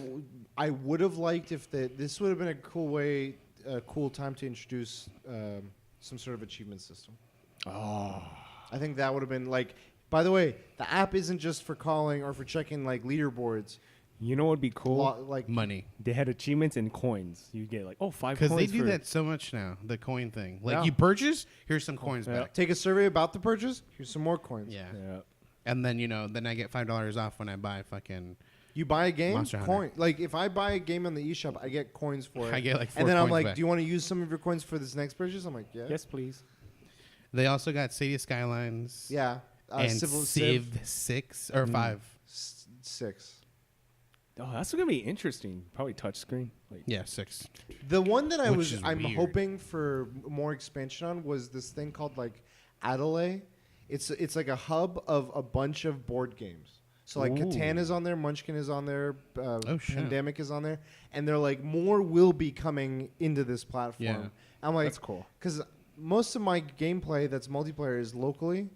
would have liked if this would have been a cool time to introduce some sort of achievement system. Oh. I think that would have been like. By the way, the app isn't just for calling or for checking like leaderboards. You know what would be cool? Like Money. They had achievements and coins. You get like 5 Because coins. they do for- that so much now, the coin thing. Like Yeah. you purchase, here's some coins Yeah. back. take a survey about the purchase. Here's some more coins. Yeah. Yeah. And then, then I get $5 off when I buy fucking... You buy a game, Monster Hunter. coin. Like if I buy a game on the eShop, I get coins for it. I get like 4 and then I'm coins like, back. do you want to use some of your coins for this next purchase? I'm like, yeah. Yes, please. They also got Stadia Skylines. Yeah. And Civ 6 or 5. 6. Oh, that's gonna be interesting. Probably touchscreen. Like, Yeah, 6. The one that Which is I'm weird. hoping for more expansion on was this thing called like Adelaide. It's like a hub of a bunch of board games. So like Ooh. Catan is on there, Munchkin is on there, shit. Pandemic is on there, and they're like more will be coming into this platform. Yeah. I'm like, That's cool. because most of my gameplay that's multiplayer is locally.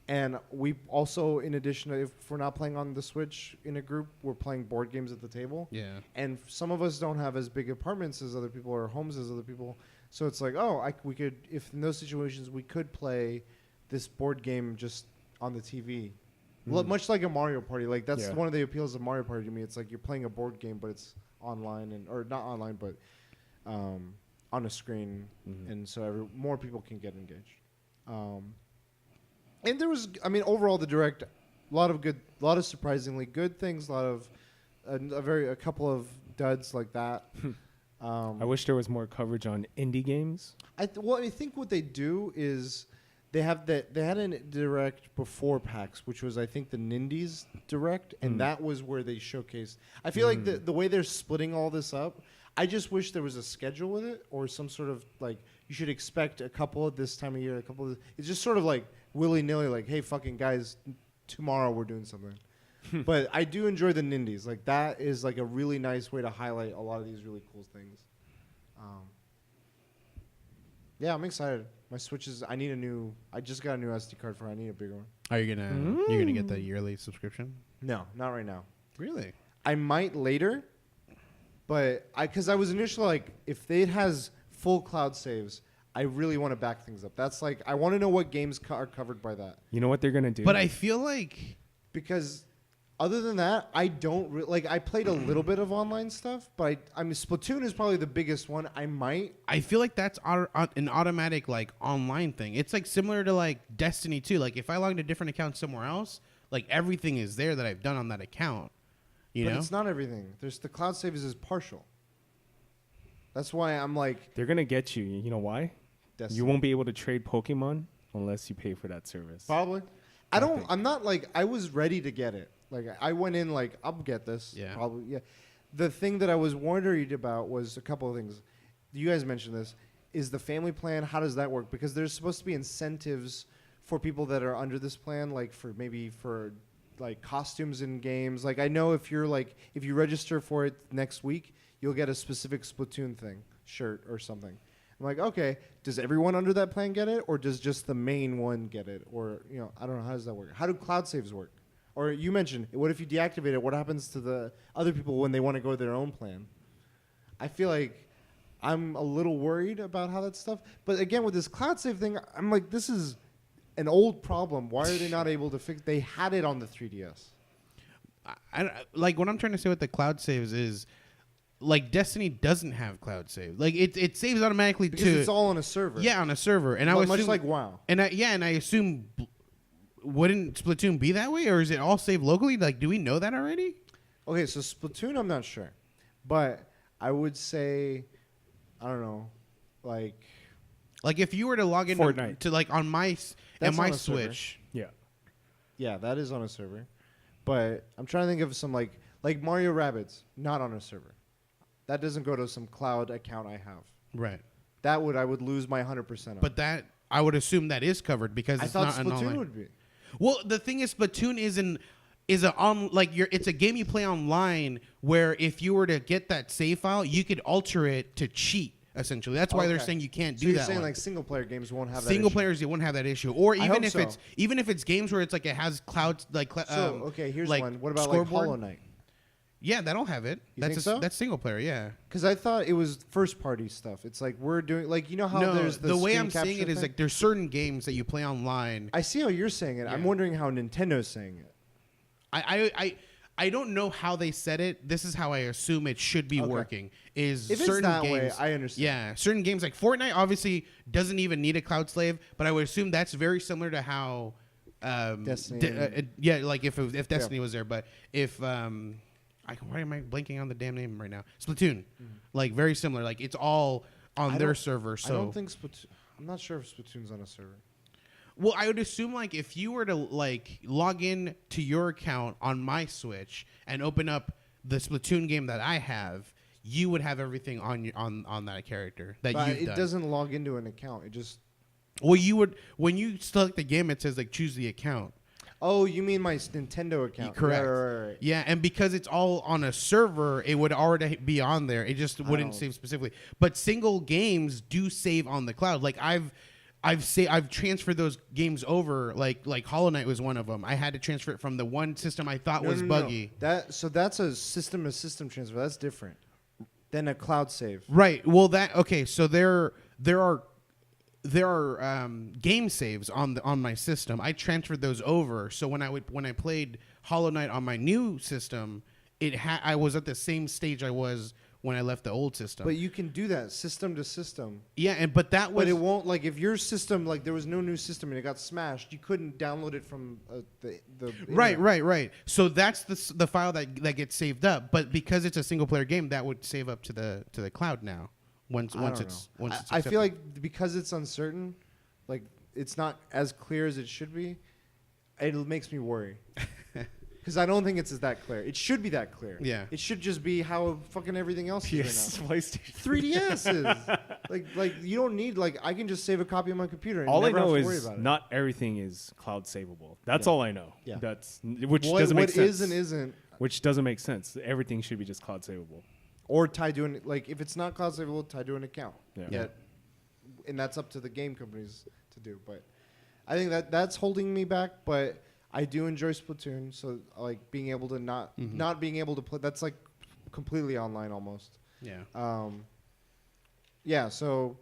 And we also, in addition to, if we're not playing on the Switch in a group, we're playing board games at the table. Yeah. And some of us don't have as big apartments as other people or homes as other people. So it's like, we could, if in those situations, we could play this board game just on the TV. Much like a Mario Party. Like, that's one of the appeals of Mario Party to me. It's like you're playing a board game, but it's online, or not online, but on a screen. And so more people can get engaged. And there was, overall the Direct, a lot of surprisingly good things, a couple of duds like that. I wish there was more coverage on indie games. I think what they do is they had a direct before PAX, which was I think the Nindies direct, and that was where they showcased. I feel like the way they're splitting all this up, I just wish there was a schedule with it or some sort of like you should expect a couple at this time of year, a couple of it's just sort of like willy nilly, like hey fucking guys, tomorrow we're doing something. But I do enjoy the Nindies. Like that is like a really nice way to highlight a lot of these really cool things. Yeah, I'm excited. My Switch is. I just got a new SD card for it. I need a bigger one. Are you gonna get the yearly subscription? No, not right now. Really? I might later, but because I was initially like, if it has full cloud saves, I really want to back things up. That's like I want to know what games are covered by that. You know what they're gonna do? But I feel like because other than that, I don't like. I played a little bit of online stuff, but I mean, Splatoon is probably the biggest one. I feel like that's an automatic like online thing. It's like similar to like Destiny 2. Like if I log into a different account somewhere else, like everything is there that I've done on that account. You know, it's not everything. There's the cloud saves is partial. That's why I'm like they're gonna get you. You know why? Destiny. You won't be able to trade Pokemon unless you pay for that service. Probably. I'm not like I was ready to get it. Like I went in like I'll get this. Yeah. Probably. Yeah. The thing that I was worried about was a couple of things. You guys mentioned this. Is the family plan? How does that work? Because there's supposed to be incentives for people that are under this plan, like for like costumes in games. Like I know if you register for it next week, you'll get a specific Splatoon shirt or something. I'm like, okay, does everyone under that plan get it, or does just the main one get it, or I don't know, how does that work? How do cloud saves work? Or you mentioned, what if you deactivate it? What happens to the other people when they want to go their own plan? I feel like I'm a little worried about how that stuff. But again, with this cloud save thing, I'm like, this is an old problem. Why are they not able to fix? They had it on the 3DS. I like what I'm trying to say with the cloud saves is, like Destiny doesn't have cloud save. Like it saves automatically because it's all on a server. Yeah, on a server, and I would much assume, like WoW. And I assume wouldn't Splatoon be that way, or is it all saved locally? Like, do we know that already? Okay, so Splatoon, I'm not sure, but I would say, I don't know, like if you were to log in Fortnite. to like on my Switch, yeah, that is on a server, but I'm trying to think of some like Mario Rabbids, not on a server. That doesn't go to some cloud account I have. right? I would lose my 100% on. But that I would assume that is covered because I it's thought not an Splatoon online. would be. Well, the thing is, Splatoon it's a game you play online where if you were to get that save file, you could alter it to cheat. Essentially, that's why they're saying you can't do so you're that. saying one. like single player games won't have that Single issue. players, you won't have that issue, or even if hope so. it's games where it's like it has clouds like. So okay, here's like one. What about scoreboard? like Hollow Knight? Yeah, that'll have it. You think so? That's single player. Yeah. Because I thought it was first party stuff. It's like we're doing like how No, there's the way screen I'm saying it capture is thing? like there's certain games that you play online. I see how you're saying it. Yeah. I'm wondering how Nintendo's saying it. I don't know how they said it. This is how I assume it should be working. Is If it's certain that games, way, I understand. Yeah, certain games like Fortnite obviously doesn't even need a cloud slave, but I would assume that's very similar to how Destiny. like if Destiny was there, but if why am I blanking on the damn name right now? Splatoon, like very similar. Like it's all on their server. So I don't think Splatoon. I'm not sure if Splatoon's on a server. well, I would assume like if you were to like log in to your account on my Switch and open up the Splatoon game that I have, you would have everything on that character that But you've it done. doesn't log into an account. It just. Well, you would when you select the game, it says like choose the account. Oh, you mean my Nintendo account? Correct. Right. Yeah, and because it's all on a server, it would already be on there. It just wouldn't save specifically. But single games do save on the cloud. Like I've transferred those games over. Like Hollow Knight was one of them. I had to transfer it from the one system I thought was buggy. That's a system transfer. That's different than a cloud save. Right. Well, so there are game saves on my system. I transferred those over. So when I played Hollow Knight on my new system, I was at the same stage I was when I left the old system. But you can do that system to system. Yeah, but it won't like if your system like there was no new system and it got smashed, you couldn't download it from the Right. So that's the file that gets saved up. But because it's a single player game, that would save up to the cloud now. Once it's I feel like because it's uncertain, like it's not as clear as it should be, it makes me worry. Because I don't think it's that clear. It should be that clear. Yeah. It should just be how fucking everything else is right now. PlayStation. 3DSs. like you don't need I can just save a copy on my computer and All I never know have to worry is about it. not everything is cloud savable. That's Yeah. all I know. Yeah. Which doesn't make what sense. is and isn't, Which doesn't make sense. Everything should be just cloud savable. or tied to an if it's not cloud savable, tied to an account. Yeah. And that's up to the game companies to do. But I think that's holding me back. But I do enjoy Splatoon, so being able to not being able to play. That's completely online almost. Yeah. Yeah. So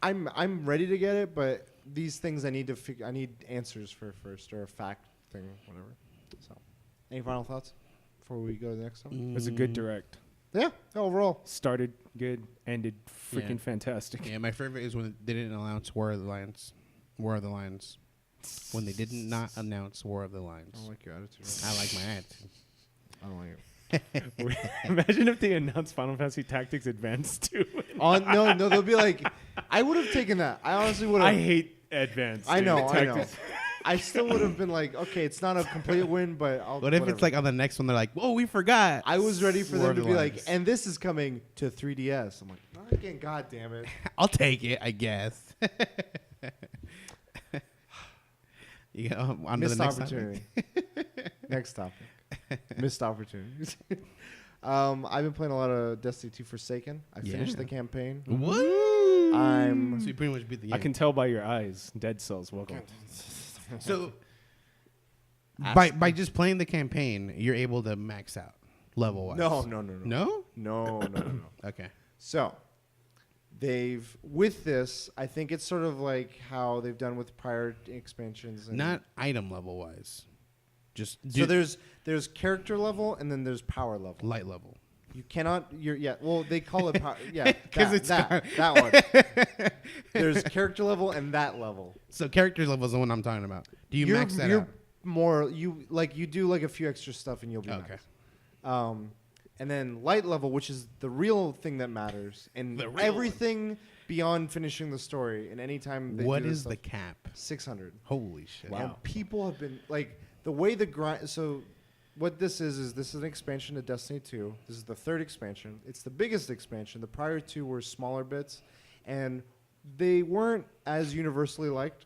I'm ready to get it, but these things I need to I need answers for first, or a fact thing, whatever. So, any final thoughts before we go to the next one? It was a good direct. Yeah. Overall. Started good, ended freaking fantastic. Yeah, my favorite is when they didn't announce War of the Lions. War of the Lions. When they did not announce War of the Lions. I don't like your attitude. I like my attitude. I don't like it. Imagine if they announced Final Fantasy Tactics Advanced too. No, they'll be like, I would have taken that. I honestly would have. I hate Advanced. I dude. know. Tactics. I still would have been like, okay, it's not a complete win, but I'll. What if it's on the next one? They're like, "Whoa, we forgot." I was ready for War them of to the be Lions. like, and this is coming to 3DS. I'm like, not again, god damn it. I'll take it, I guess. You go on to the Missed next opportunity. Next topic. Missed opportunities. I've been playing a lot of Destiny 2 Forsaken. I finished the campaign. What? So you pretty much beat the game. I can tell by your eyes. Dead Cells. Welcome. So by just playing the campaign, you're able to max out level wise. No. No? No. Okay. So, with this, I think it's sort of like how they've done with prior expansions. And Not item level wise. Just so there's character level and then there's power level. light level. You cannot. Well, they call it power. Yeah, 'Cause it's that one. There's character level and that level. So character level is the one I'm talking about. Do you max that out? More you do a few extra stuff and you'll be Okay. maxed. And then light level, which is the real thing that matters, and The real everything beyond finishing the story. And anytime they What do this is the stuff, cap? 600. Holy shit. Wow. And people have been the way the grind. So what this is an expansion to Destiny 2. This is the third expansion. It's the biggest expansion. The prior two were smaller bits, and they weren't as universally liked.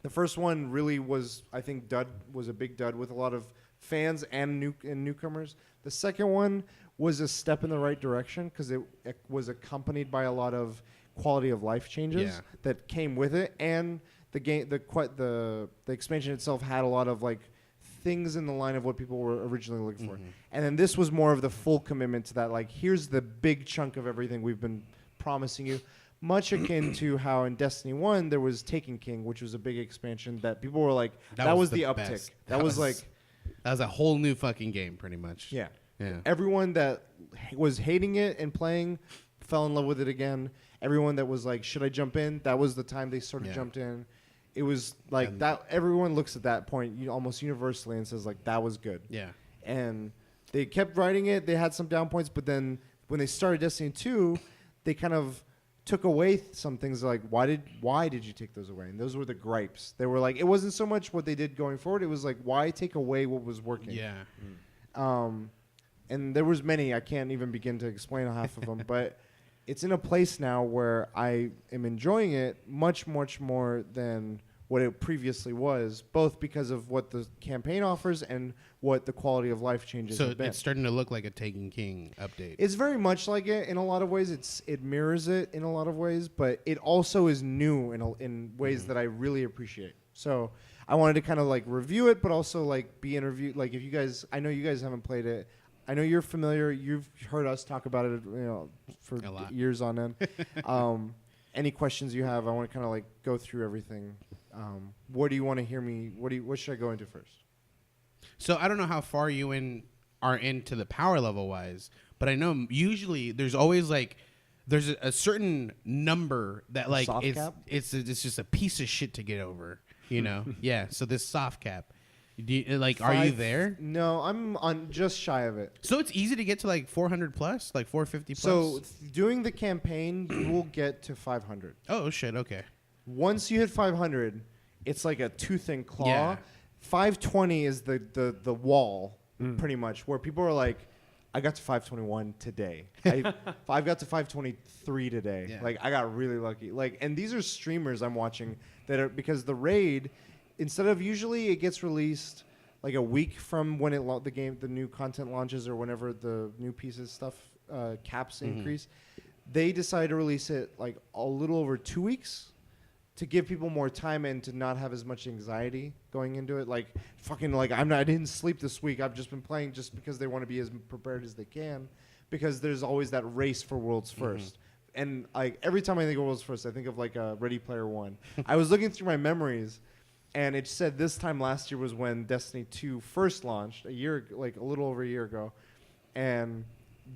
The first one really was, I think, was a big dud with a lot of fans and newcomers. The second one was a step in the right direction because it was accompanied by a lot of quality of life changes that came with it, and the expansion itself had a lot of things in the line of what people were originally looking for. And then this was more of the full commitment to that. Here's the big chunk of everything we've been promising you. Much akin to how in Destiny 1 there was Taken King, which was a big expansion that people were like, that was the uptick. best. That was That was a whole new fucking game, pretty much. yeah. Yeah. Everyone that was hating it and playing fell in love with it again. Everyone that was like, should I jump in? That was the time they sort of jumped in. It was like that. Everyone looks at that point almost universally and says that was good. Yeah. And they kept writing it. They had some down points, but then when they started Destiny 2, they kind of took away some things why did you take those away? And those were the gripes. They were it wasn't so much what they did going forward. It was why take away what was working? Yeah. And there was many. I can't even begin to explain half of them, but it's in a place now where I am enjoying it much, much more than what it previously was, both because of what the campaign offers and what the quality of life changes So have been. it's starting to look like a Taken King update. It's very much like it in a lot of ways. It mirrors it in a lot of ways, but it also is new in ways that I really appreciate. So I wanted to kind of review it, but also be interviewed. If you guys, I know you guys haven't played it. I know you're familiar. You've heard us talk about it, for years on end. Any questions you have, I want to kind of go through everything. What do you want to hear me? What should I go into first? So I don't know how far you are into the power level wise, but I know usually there's always there's a certain number that soft cap? it's just a piece of shit to get over, Yeah. So this soft cap. Do you, are you there? No, I'm on just shy of it. So it's easy to get to 400 plus, 450 plus. So doing the campaign, you will get to 500. Oh shit. Okay. Once you hit 500, it's like a tooth and claw. Yeah. 520 is the wall, pretty much, where people are like, I got to 521 today. I got to 523 today. Yeah. Like, I got really lucky. Like, and these are streamers I'm watching that are, because the raid, instead of usually it gets released like a week from when the new content launches or whenever the new pieces stuff caps increase, they decide to release it like a little over 2 weeks to give people more time and to not have as much anxiety going into it. Like, fucking, like, I didn't sleep this week. I've just been playing just because they want to be as prepared as they can, because there's always that race for world's first. And like every time I think of world's first, I think of like Ready Player One. I was looking through my memories, and it said this time last year was when Destiny 2 first launched, a little over a year ago, and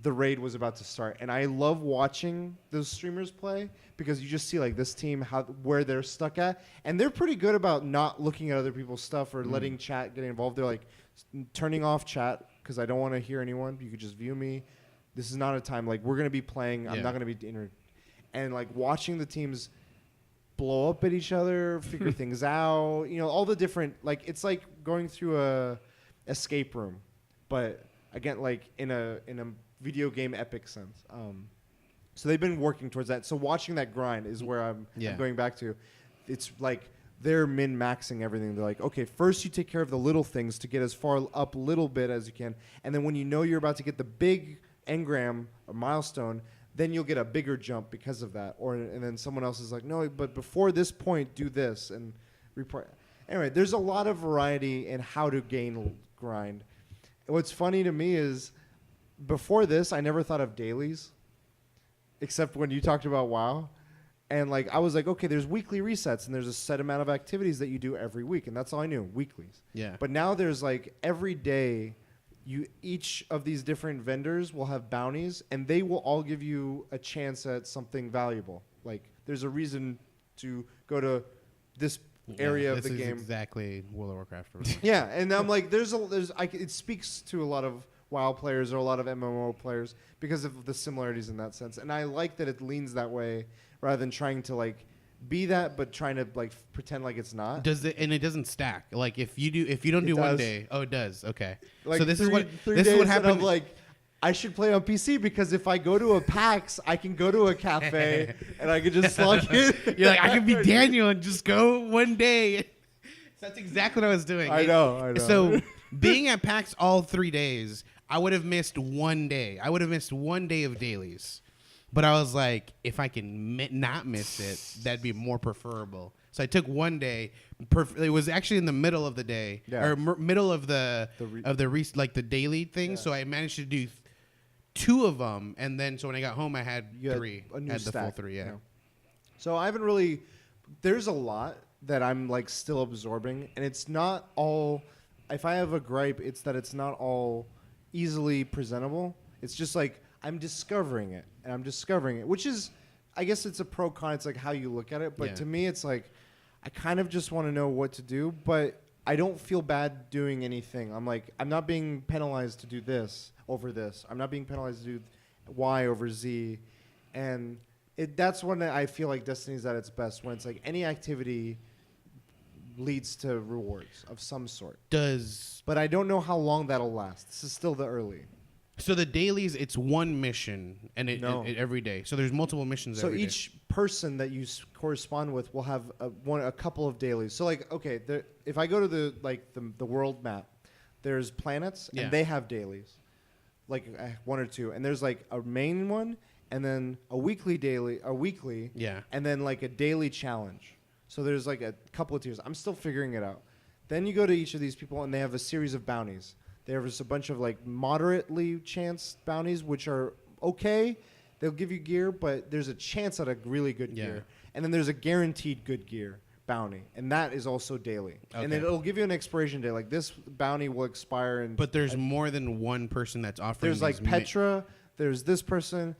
the raid was about to start. And I love watching those streamers play, because you just see like this team, where they're stuck at, and they're pretty good about not looking at other people's stuff or letting chat get involved. They're like turning off chat because I don't want to hear anyone. You could just view me. This is not a time like we're gonna be playing. I'm not gonna be and like watching the teams blow up at each other, figure things out. You know, all the different, like, it's like going through a escape room, but again, like in a video game epic sense. So they've been working towards that. So watching that grind is where I'm going back to. It's like they're min-maxing everything. They're like, okay, first you take care of the little things to get as far up a little bit as you can, and then when you know you're about to get the big engram or milestone, then you'll get a bigger jump because of that. And then someone else is like, no, but before this point, do this and report. Anyway, there's a lot of variety in how to gain grind. What's funny to me is, before this, I never thought of dailies, except when you talked about WoW. And like, I was like, okay, there's weekly resets, and there's a set amount of activities that you do every week, and that's all I knew, weeklies. Yeah. But now there's like every day, each of these different vendors will have bounties, and they will all give you a chance at something valuable. Like, there's a reason to go to this area of the game. Exactly World of Warcraft. Yeah, and I'm like, it speaks to a lot of WoW players or a lot of MMO players because of the similarities in that sense, and I like that it leans that way rather than trying to like be that, but trying to like pretend like it's not. And it doesn't stack. Like if you don't do one day, it does. Okay. Like so this is what happened. I'm like, I should play on PC because if I go to a PAX, I can go to a cafe and I can just log in. You're like, I can be Daniel and just go one day. So that's exactly what I was doing. I know. So being at PAX all 3 days, I would have missed one day. I would have missed one day of dailies. But I was like, if I can not miss it, that'd be more preferable. So I took one day. It was actually in the middle of the day, or middle of the daily thing. Yeah. So I managed to do 2 of them, and then so when I got home, I had 3. A new had stack, the full 3. Yeah. You know? So I haven't really. There's a lot that I'm like still absorbing, and it's not all. If I have a gripe, it's that it's not all easily presentable. It's just like I'm discovering it, which is, I guess it's a pro con. It's like how you look at it. But to me, it's like I kind of just want to know what to do, but I don't feel bad doing anything. I'm like, I'm not being penalized to do this over this. I'm not being penalized to do Y over Z. And that's when I feel like Destiny's at its best, when it's like any activity leads to rewards of some sort. But I don't know how long that'll last. This is still the early. So the dailies, it's one mission, and it every day. So there's multiple missions. So every day. each person that you correspond with will have a couple of dailies. So like, okay, if I go to the world map, there's planets and they have dailies, like 1 or 2, and there's like a main one, and then a weekly, and then like a daily challenge. So there's like a couple of tiers. I'm still figuring it out. Then you go to each of these people, and they have a series of bounties. There's a bunch of like moderately chanced bounties, which are okay. They'll give you gear, but there's a chance at a really good gear. And then there's a guaranteed good gear bounty, and that is also daily. Okay. And then it'll give you an expiration date. Like this bounty will expire. But there's more than one person that's offering. There's like Petra. There's this person.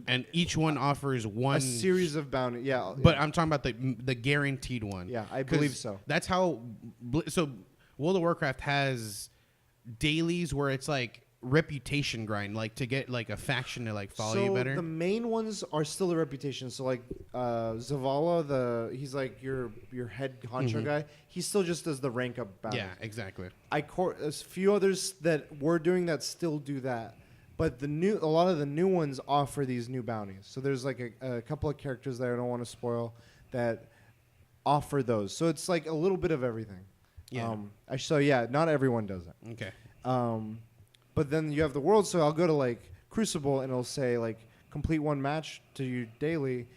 And each one offers one. A series of bounty. Yeah. But I'm talking about the guaranteed one. Yeah, I believe so. That's how. So World of Warcraft has dailies where it's like reputation grind, like to get like a faction to like follow you better? The main ones are still the reputation. So like Zavala, he's like your head honcho guy. He still just does the rank up battles. Yeah, exactly. There's a few others that we're doing that still do that, but a lot of the new ones offer these new bounties. So there's like a couple of characters that I don't want to spoil that offer those. So it's like a little bit of everything. Yeah. So yeah, not everyone does it. Okay. But then you have the world, so I'll go to like Crucible and it'll say like complete 1 match to your daily,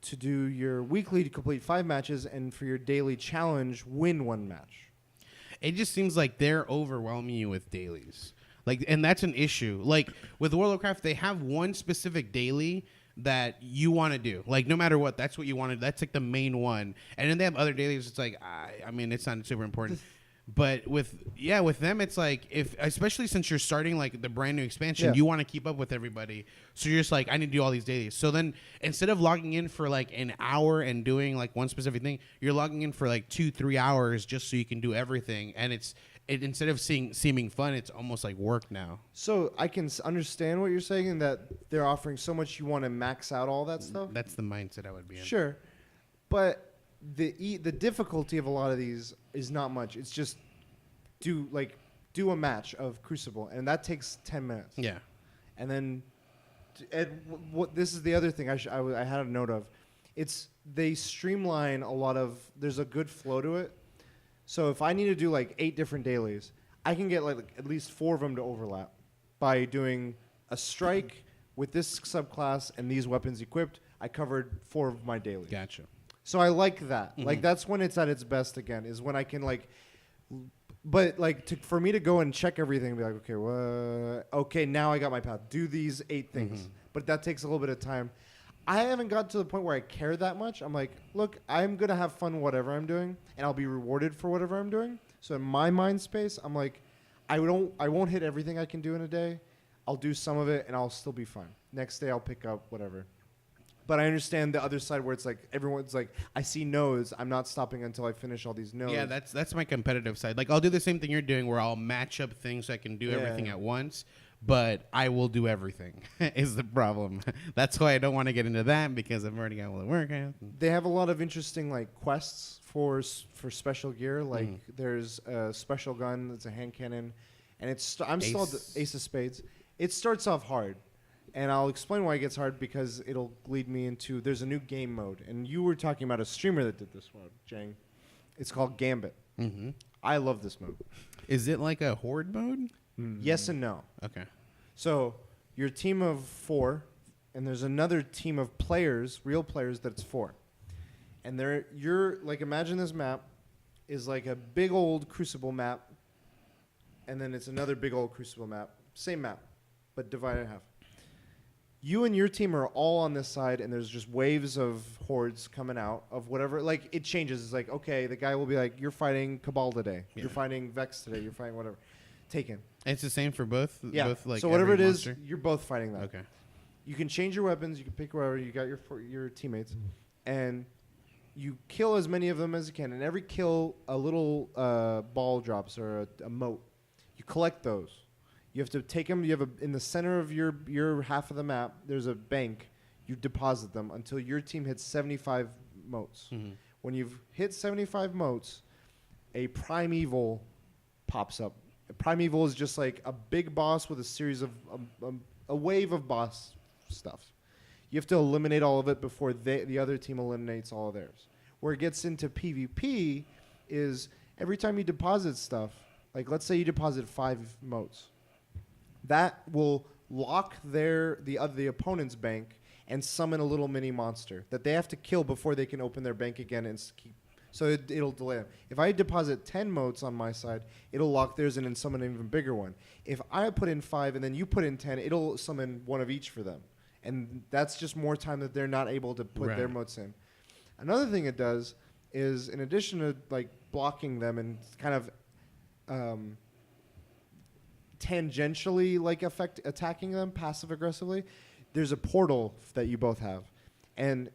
to do your weekly to complete 5 matches, and for your daily challenge win 1 match. It just seems like they're overwhelming you with dailies. Like, and that's an issue. Like with World of Warcraft, they have one specific daily that you want to do. Like no matter what, that's what you want to. That's like the main one. And then they have other dailies. It's like I mean, it's not super important. But with them, it's like especially since you're starting like the brand new expansion, you want to keep up with everybody. So you're just like, I need to do all these dailies. So then instead of logging in for like an hour and doing like one specific thing, you're logging in for like 2-3 hours just so you can do everything. And instead of seeming fun, it's almost like work now. So I can understand what you're saying, in that they're offering so much you want to max out all that stuff. That's the mindset I would be in. Sure, but the difficulty of a lot of these is not much. It's just do a match of Crucible, and that takes 10 minutes. Yeah, and then this is the other thing I had a note of. They streamline a lot of. There's a good flow to it. So if I need to do like 8 different dailies, I can get like at least 4 of them to overlap by doing a strike with this subclass and these weapons equipped. I covered 4 of my dailies. Gotcha. So I like that. Mm-hmm. Like that's when it's at its best again, is when I can like, but like for me to go and check everything and be like, okay, now I got my path. Do these 8 things. Mm-hmm. But that takes a little bit of time. I haven't got to the point where I care that much. I'm like, look, I'm going to have fun whatever I'm doing, and I'll be rewarded for whatever I'm doing. So in my mind space, I'm like, I won't hit everything I can do in a day. I'll do some of it, and I'll still be fine. Next day, I'll pick up whatever. But I understand the other side where it's like everyone's like, I see nodes. I'm not stopping until I finish all these nodes. Yeah, that's my competitive side. Like I'll do the same thing you're doing, where I'll match up things so I can do everything at once. But I will do everything is the problem. That's why I don't want to get into that, because I've already got all the work. They have a lot of interesting like quests for special gear. Like there's a special gun that's a hand cannon, and I'm still at the Ace of Spades. It starts off hard, and I'll explain why it gets hard, because it'll lead me into there's a new game mode, and you were talking about a streamer that did this mode, Jang. It's called Gambit. Mm-hmm. I love this mode. Is it like a horde mode? Mm-hmm. Yes and no. Okay. So you're a team of 4, and there's another team of players, real players, that's 4. And you're like, imagine this map is like a big old Crucible map, and then it's another big old Crucible map. Same map, but divided in half. You and your team are all on this side, and there's just waves of hordes coming out of whatever. Like, it changes. It's like, okay, the guy will be like, you're fighting Cabal today. Yeah. You're fighting Vex today. You're fighting whatever. Taken. It's the same for both? Yeah. Both, like, so whatever it is, monster? you're both fighting that. Okay. You can change your weapons. You can pick whatever. You got your teammates. And you kill as many of them as you can. And every kill, a little ball drops or a mote. You collect those. You have to take them. You have in the center of your half of the map, there's a bank. You deposit them until your team hits 75 motes. Mm-hmm. When you've hit 75 motes, a primeval pops up. A primeval is just like a big boss with a series of a wave of boss stuff. You have to eliminate all of it before the other team eliminates all of theirs. Where it gets into PvP is every time you deposit stuff, like let's say you deposit 5 motes, that will lock the opponent's bank and summon a little mini monster that they have to kill before they can open their bank again and keep. So it'll delay them. If I deposit 10 motes on my side, it'll lock theirs in and summon an even bigger one. If I put in 5 and then you put in 10, it'll summon one of each for them. And that's just more time that they're not able to put their motes in. Another thing it does is, in addition to like blocking them and kind of tangentially like attacking them passive aggressively, there's a portal that you both have. And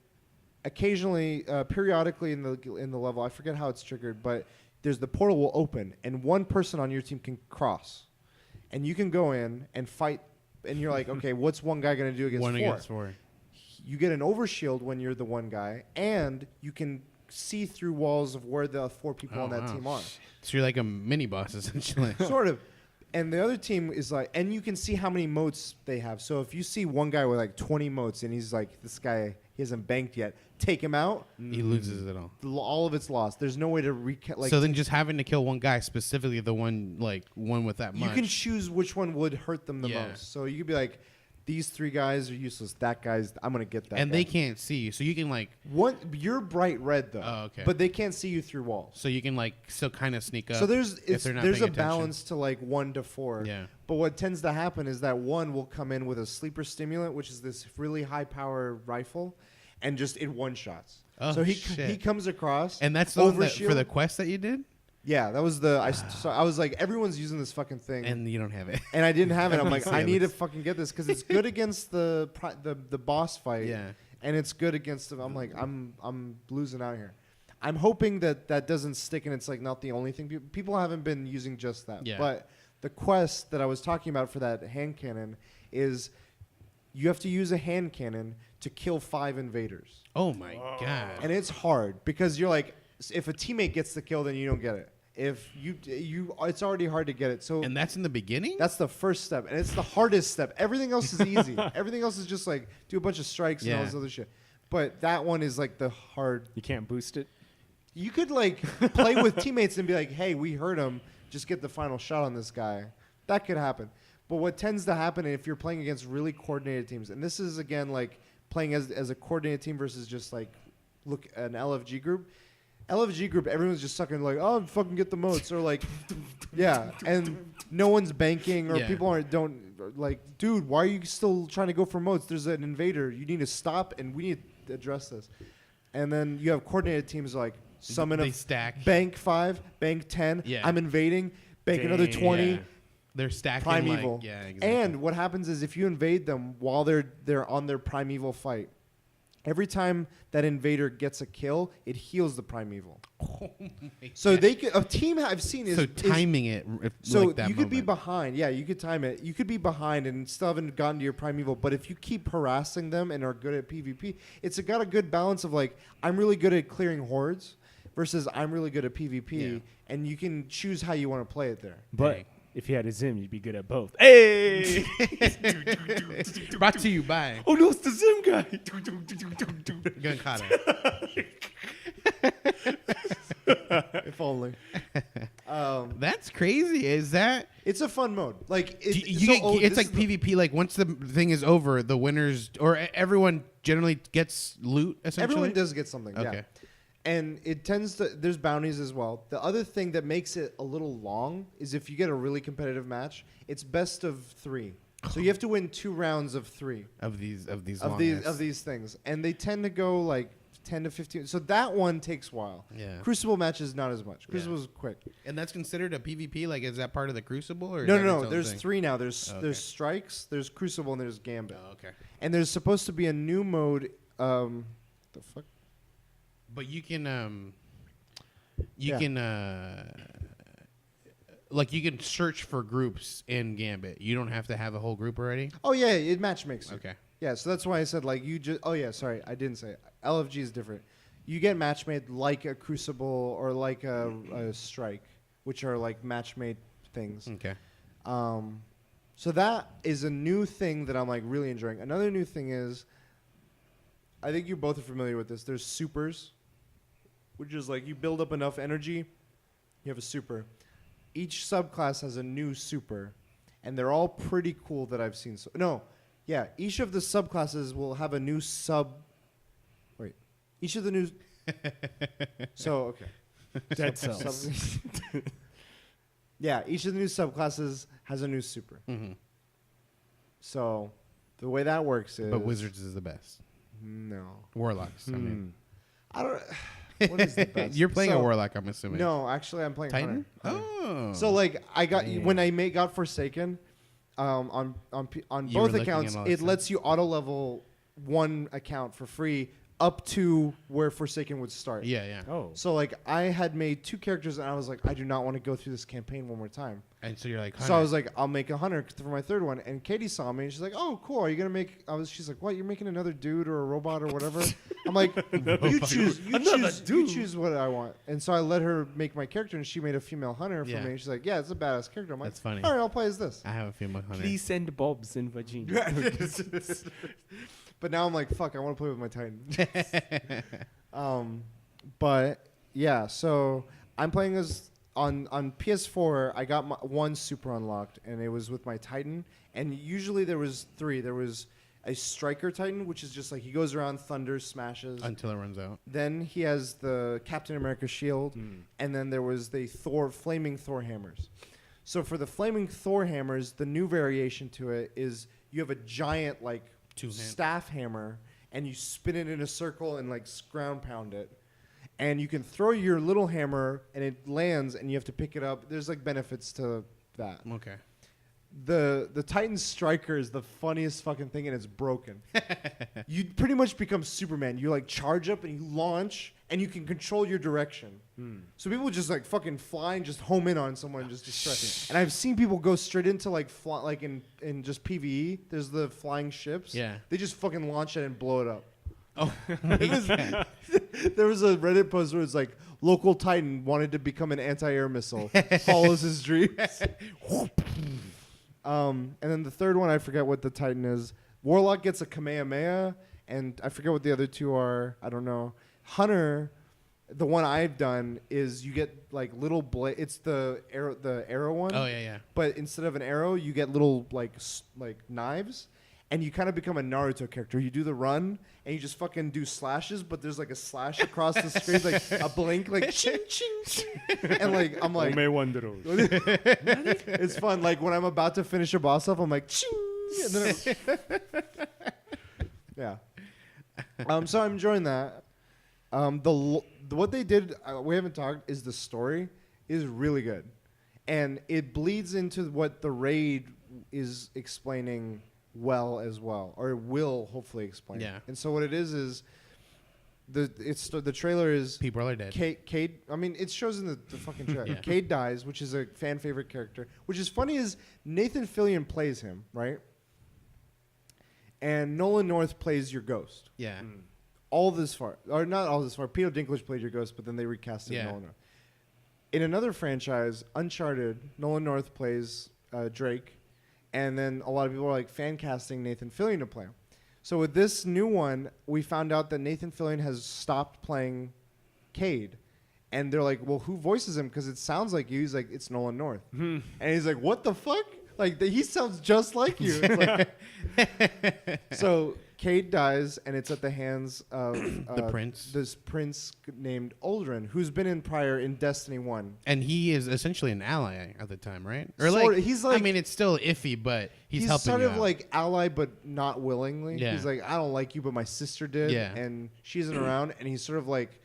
occasionally, periodically in the level, I forget how it's triggered, but the portal will open, and one person on your team can cross. and you can go in and fight. And you're like, okay, what's one guy going to do against One four? against four. You get an overshield when you're the one guy, and you can see through walls of where the 4 people on that team are. So you're like a mini boss, essentially. Sort of. And the other team is like, and you can see how many motes they have. So if you see one guy with like 20 motes and he's like, this guy, he hasn't banked yet, take him out. He loses it all. All of it's lost. There's no way to so then just having to kill one guy, specifically the one with that much. You can choose which one would hurt them the most. So you could be like, these 3 guys are useless. That guy's, I'm going to get that And guy. they can't see you. So you can like... You're bright red, though. Oh, okay. But they can't see you through walls. So you can like still kind of sneak up. So there's a a balance to like 1 to 4. Yeah. But what tends to happen is that 1 will come in with a sleeper stimulant, which is this really high power rifle, and just it one-shots. Oh, so he shit. comes across. And that's the one that, for the quest that you did? Yeah, that was the... So I was like, everyone's using this fucking thing. And you don't have it. And I didn't have it. I'm like, Yeah, I need to fucking get this because it's good against the boss fight. Yeah. And it's good against them. I'm like, I'm losing out here. I'm hoping that doesn't stick and it's like not the only thing. People haven't been using just that. Yeah. But the quest that I was talking about for that hand cannon is you have to use a hand cannon to kill 5 invaders. Oh my god. And it's hard because you're like, if a teammate gets the kill, then you don't get it. If you it's already hard to get it. So and that's in the beginning? that's the first step, and it's the hardest step. Everything else is easy. Everything else is just like do a bunch of strikes and all this other shit. But that one is like the hard. You can't boost it. You could like play with teammates and be like, "Hey, we heard him. Just get the final shot on this guy." That could happen. But what tends to happen if you're playing against really coordinated teams, and this is again like playing as a coordinated team versus just like an LFG group. LFG group, everyone's just sucking like, oh, fucking get the motes, or like, yeah, and no one's banking, or people don't like, dude, why are you still trying to go for motes? There's an invader. You need to stop, and we need to address this. And then you have coordinated teams like summon they stack. bank 5, bank 10. Yeah. I'm invading, bank another 20. Yeah. They're stacking Primeval. Yeah, exactly. And what happens is if you invade them while they're on their primeval fight, every time that invader gets a kill, it heals the primeval. Oh so they could, a team I've seen is timing it. So like that you could be moment. behind. Yeah, you could time it. You could be behind and still haven't gotten to your primeval. But if you keep harassing them and are good at PvP, it's got a good balance of like I'm really good at clearing hordes versus I'm really good at PvP, and you can choose how you want to play it there. But if you had a Zim, you'd be good at both. Hey! Brought to you by Oh no, it's the Zim guy. Gunkata. If only. That's crazy. Is that? It's a fun mode. Like It's like PvP. Like once the thing is over, the winners or everyone generally gets loot. Essentially, everyone does get something. Okay. Yeah. And it tends to, there's bounties as well. The other thing that makes it a little long is if you get a really competitive match, it's best of 3. So you have to win 2 rounds of 3 of these things, and they tend to go like 10 to 15. So that one takes a while. Yeah. Crucible matches not as much. Crucible's quick. And that's considered a PvP. Like, is that part of the Crucible or No. There's 3 now. There's Okay. there's strikes, there's Crucible, and there's Gambit. Oh, okay. And there's supposed to be a new mode. The fuck. But you can Yeah. you can search for groups in Gambit. You don't have to have a whole group already. Oh yeah, it match makes it. Okay. Yeah, so that's why I said like you just. Oh yeah, sorry, I didn't say it. LFG is different. You get match made like a Crucible or like a Strike, which are like match made things. Okay. So that is a new thing that I'm like really enjoying. Another new thing is, I think you both are familiar with this. There's supers, which is like you build up enough energy, you have a super. Each subclass has a new super, and they're all pretty cool that I've seen. Each of the subclasses will have a new sub. Wait, each of the new. So okay. Dead cells. Yeah, each of the new subclasses has a new super. Mm-hmm. So the way that works is. But Wizards is the best. No. Warlocks. I mean, I don't. What is the best? you're playing a Warlock, I'm assuming. No, actually, I'm playing Titan. Hunter. Oh. So like I got when I got Forsaken, on You were both looking accounts, at all it that lets you auto level one account for free up to where Forsaken would start. Yeah, yeah. Oh. So like I had made 2 characters and I was like, I do not want to go through this campaign one more time. And so you're like, So I was like, I'll make a hunter for my 3rd one. And Katie saw me and she's like, oh, cool. Are you gonna make? She's like, what? You're making another dude or a robot or whatever? I'm like, you choose what I want. And so I let her make my character, and she made a female hunter for me. And she's like, yeah, it's a badass character. I'm like, that's funny. All right, I'll play as this. I have a female hunter. Please send Bobs and Virginia. But now I'm like, fuck, I want to play with my Titan. But yeah, so I'm playing as on PS4. I got one super unlocked, and it was with my Titan. And usually there was 3. There was a Striker Titan, which is just like he goes around, thunders, smashes until it runs out. Then he has the Captain America shield, and then there was the flaming Thor hammers. So for the flaming Thor hammers, the new variation to it is you have a giant like staff hammer, and you spin it in a circle and like ground pound it. And you can throw your little hammer, and it lands, and you have to pick it up. There's like benefits to that. Okay. The Titan Striker is the funniest fucking thing, and it's broken. You pretty much become Superman. You like charge up and you launch, and you can control your direction. So people just like fucking fly and just home in on someone and just destroy. And I've seen people go straight into like in just PvE. There's the flying ships. Yeah. They just fucking launch it and blow it up. Oh. There was a Reddit post where it's like, local Titan wanted to become an anti-air missile. Follows his dreams. And then the 3rd one, I forget what the Titan is. Warlock gets a Kamehameha, and I forget what the other 2 are. I don't know. Hunter, the one I've done is you get like little blade. It's the arrow one. Oh yeah. But instead of an arrow, you get little like knives. And you kind of become a Naruto character. You do the run, and you just fucking do slashes, but there's like a slash across the screen, like a blink, like ching, ching, ching. And like, I'm like... It's fun. Like, when I'm about to finish a boss off, I'm like, ching. And then yeah. So I'm enjoying that. What they did, we haven't talked, is the story is really good. And it bleeds into what the raid is explaining as well, or will hopefully explain. Yeah. And so what it is the trailer is people are dead. Cade. I mean, it shows in the fucking trailer. Yeah. Cade dies, which is a fan favorite character. Which is funny is Nathan Fillion plays him, right? And Nolan North plays your ghost. Yeah. All this far, or not all this far. Peter Dinklage played your ghost, but then they recasted Nolan North. In another franchise, Uncharted, Nolan North plays Drake. And then a lot of people are like fan casting Nathan Fillion to play him. So with this new one, we found out that Nathan Fillion has stopped playing Cade. And they're like, well, who voices him? Because it sounds like you. He's like, it's Nolan North. And he's like, what the fuck? Like, he sounds just like you. It's like so Cade dies, and it's at the hands of the prince. This prince named Aldrin, who's been in Destiny 1. And he is essentially an ally at the time, right? Or Sorta. He's like, I mean, it's still iffy, but he's helping sort you of out. like ally, but not willingly. Yeah. He's like, I don't like you, but my sister did. Yeah. And she isn't around, and he's sort of like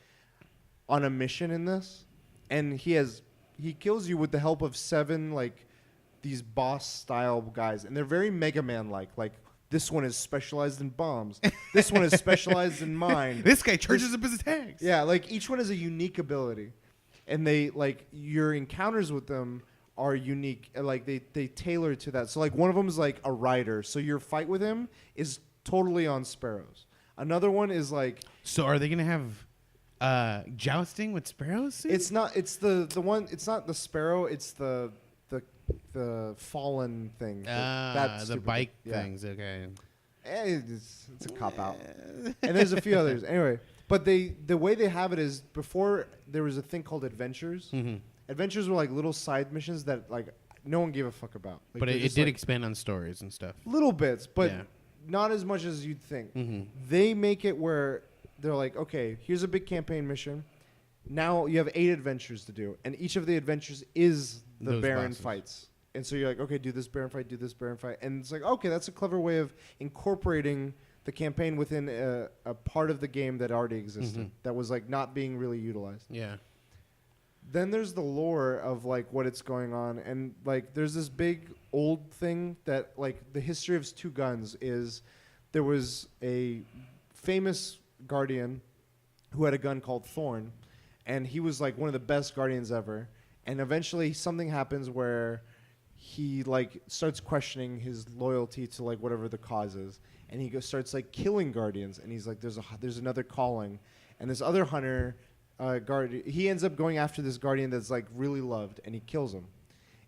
on a mission in this. And he kills you with the help of 7 like these boss style guys, and they're very Mega Man like this one is specialized in bombs, this one is specialized in mine, this guy charges up his attacks. Yeah, like each one has a unique ability, and they like your encounters with them are unique, like they tailor to that. So like one of them is like a rider, so your fight with him is totally on sparrows. Another one is like, so are they gonna have jousting with sparrows soon? it's not, it's the one, it's not the sparrow, it's the fallen thing. The bike things. Okay. It's a cop out. And there's a few others. Anyway, but the way they have it is, before there was a thing called adventures. Mm-hmm. Adventures were like little side missions that like no one gave a fuck about. Like, But it did like expand on stories and stuff. little bits, but Yeah. not as much as you'd think. Mm-hmm. They make it where they're like, okay, here's a big campaign mission. Now you have 8 adventures to do, and each of the adventures is the Those Baron bosses. fights. And so you're like, okay, do this Baron fight, do this Baron fight. And it's like, okay, that's a clever way of incorporating the campaign within a part of the game that already existed, that was like not being really utilized. Yeah. Then there's the lore of like what it's going on, and like there's this big old thing that like the history of Two Guns is there was a famous guardian who had a gun called Thorn, and he was like one of the best guardians ever. And eventually something happens where he like starts questioning his loyalty to like whatever the cause is, and he starts like killing guardians. And he's like, there's another calling, and this other hunter he ends up going after this guardian that's like really loved, and he kills him.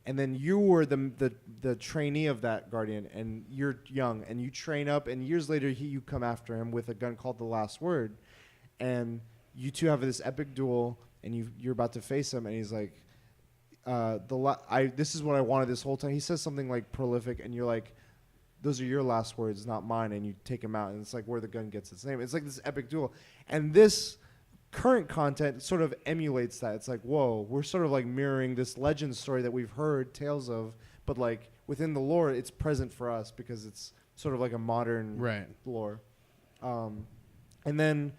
And then you were the trainee of that guardian, and you're young, and you train up, and years later you come after him with a gun called the Last Word, and you two have this epic duel, and you're about to face him, and he's like, this is what I wanted this whole time. He says something like prolific, and you're like, those are your last words, not mine, and you take him out, and it's like where the gun gets its name. It's like this epic duel, and this current content sort of emulates that. It's like, whoa, we're sort of like mirroring this legend story that we've heard tales of, but like within the lore, it's present for us because it's sort of like a modern lore. And then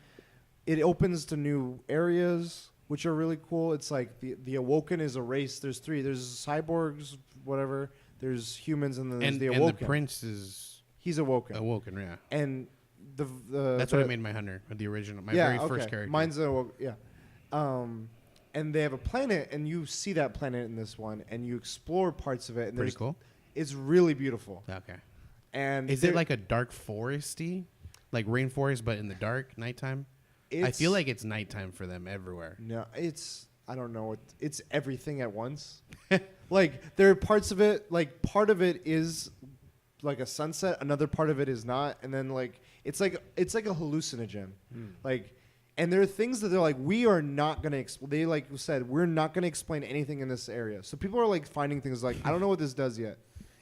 it opens to new areas, which are really cool. It's like the Awoken is a race. There's three. There's cyborgs, whatever. There's humans, and then there's the Awoken. And the prince is... He's Awoken. Awoken, yeah. And that's what I made my hunter, the original, my very first character. Mine's Awoken, yeah. And they have a planet, and you see that planet in this one, and you explore parts of it. And pretty cool. It's really beautiful. Okay. And is it like a dark foresty, like rainforest, but in the dark, nighttime? I feel like it's nighttime for them everywhere. No, I don't know. It's everything at once. Like there are parts of it, like part of it is like a sunset, another part of it is not, and then like it's like a hallucinogen. Like, and there are things that they're like, we are not gonna they like said, we're not gonna explain anything in this area. So people are like finding things like, I don't know what this does yet,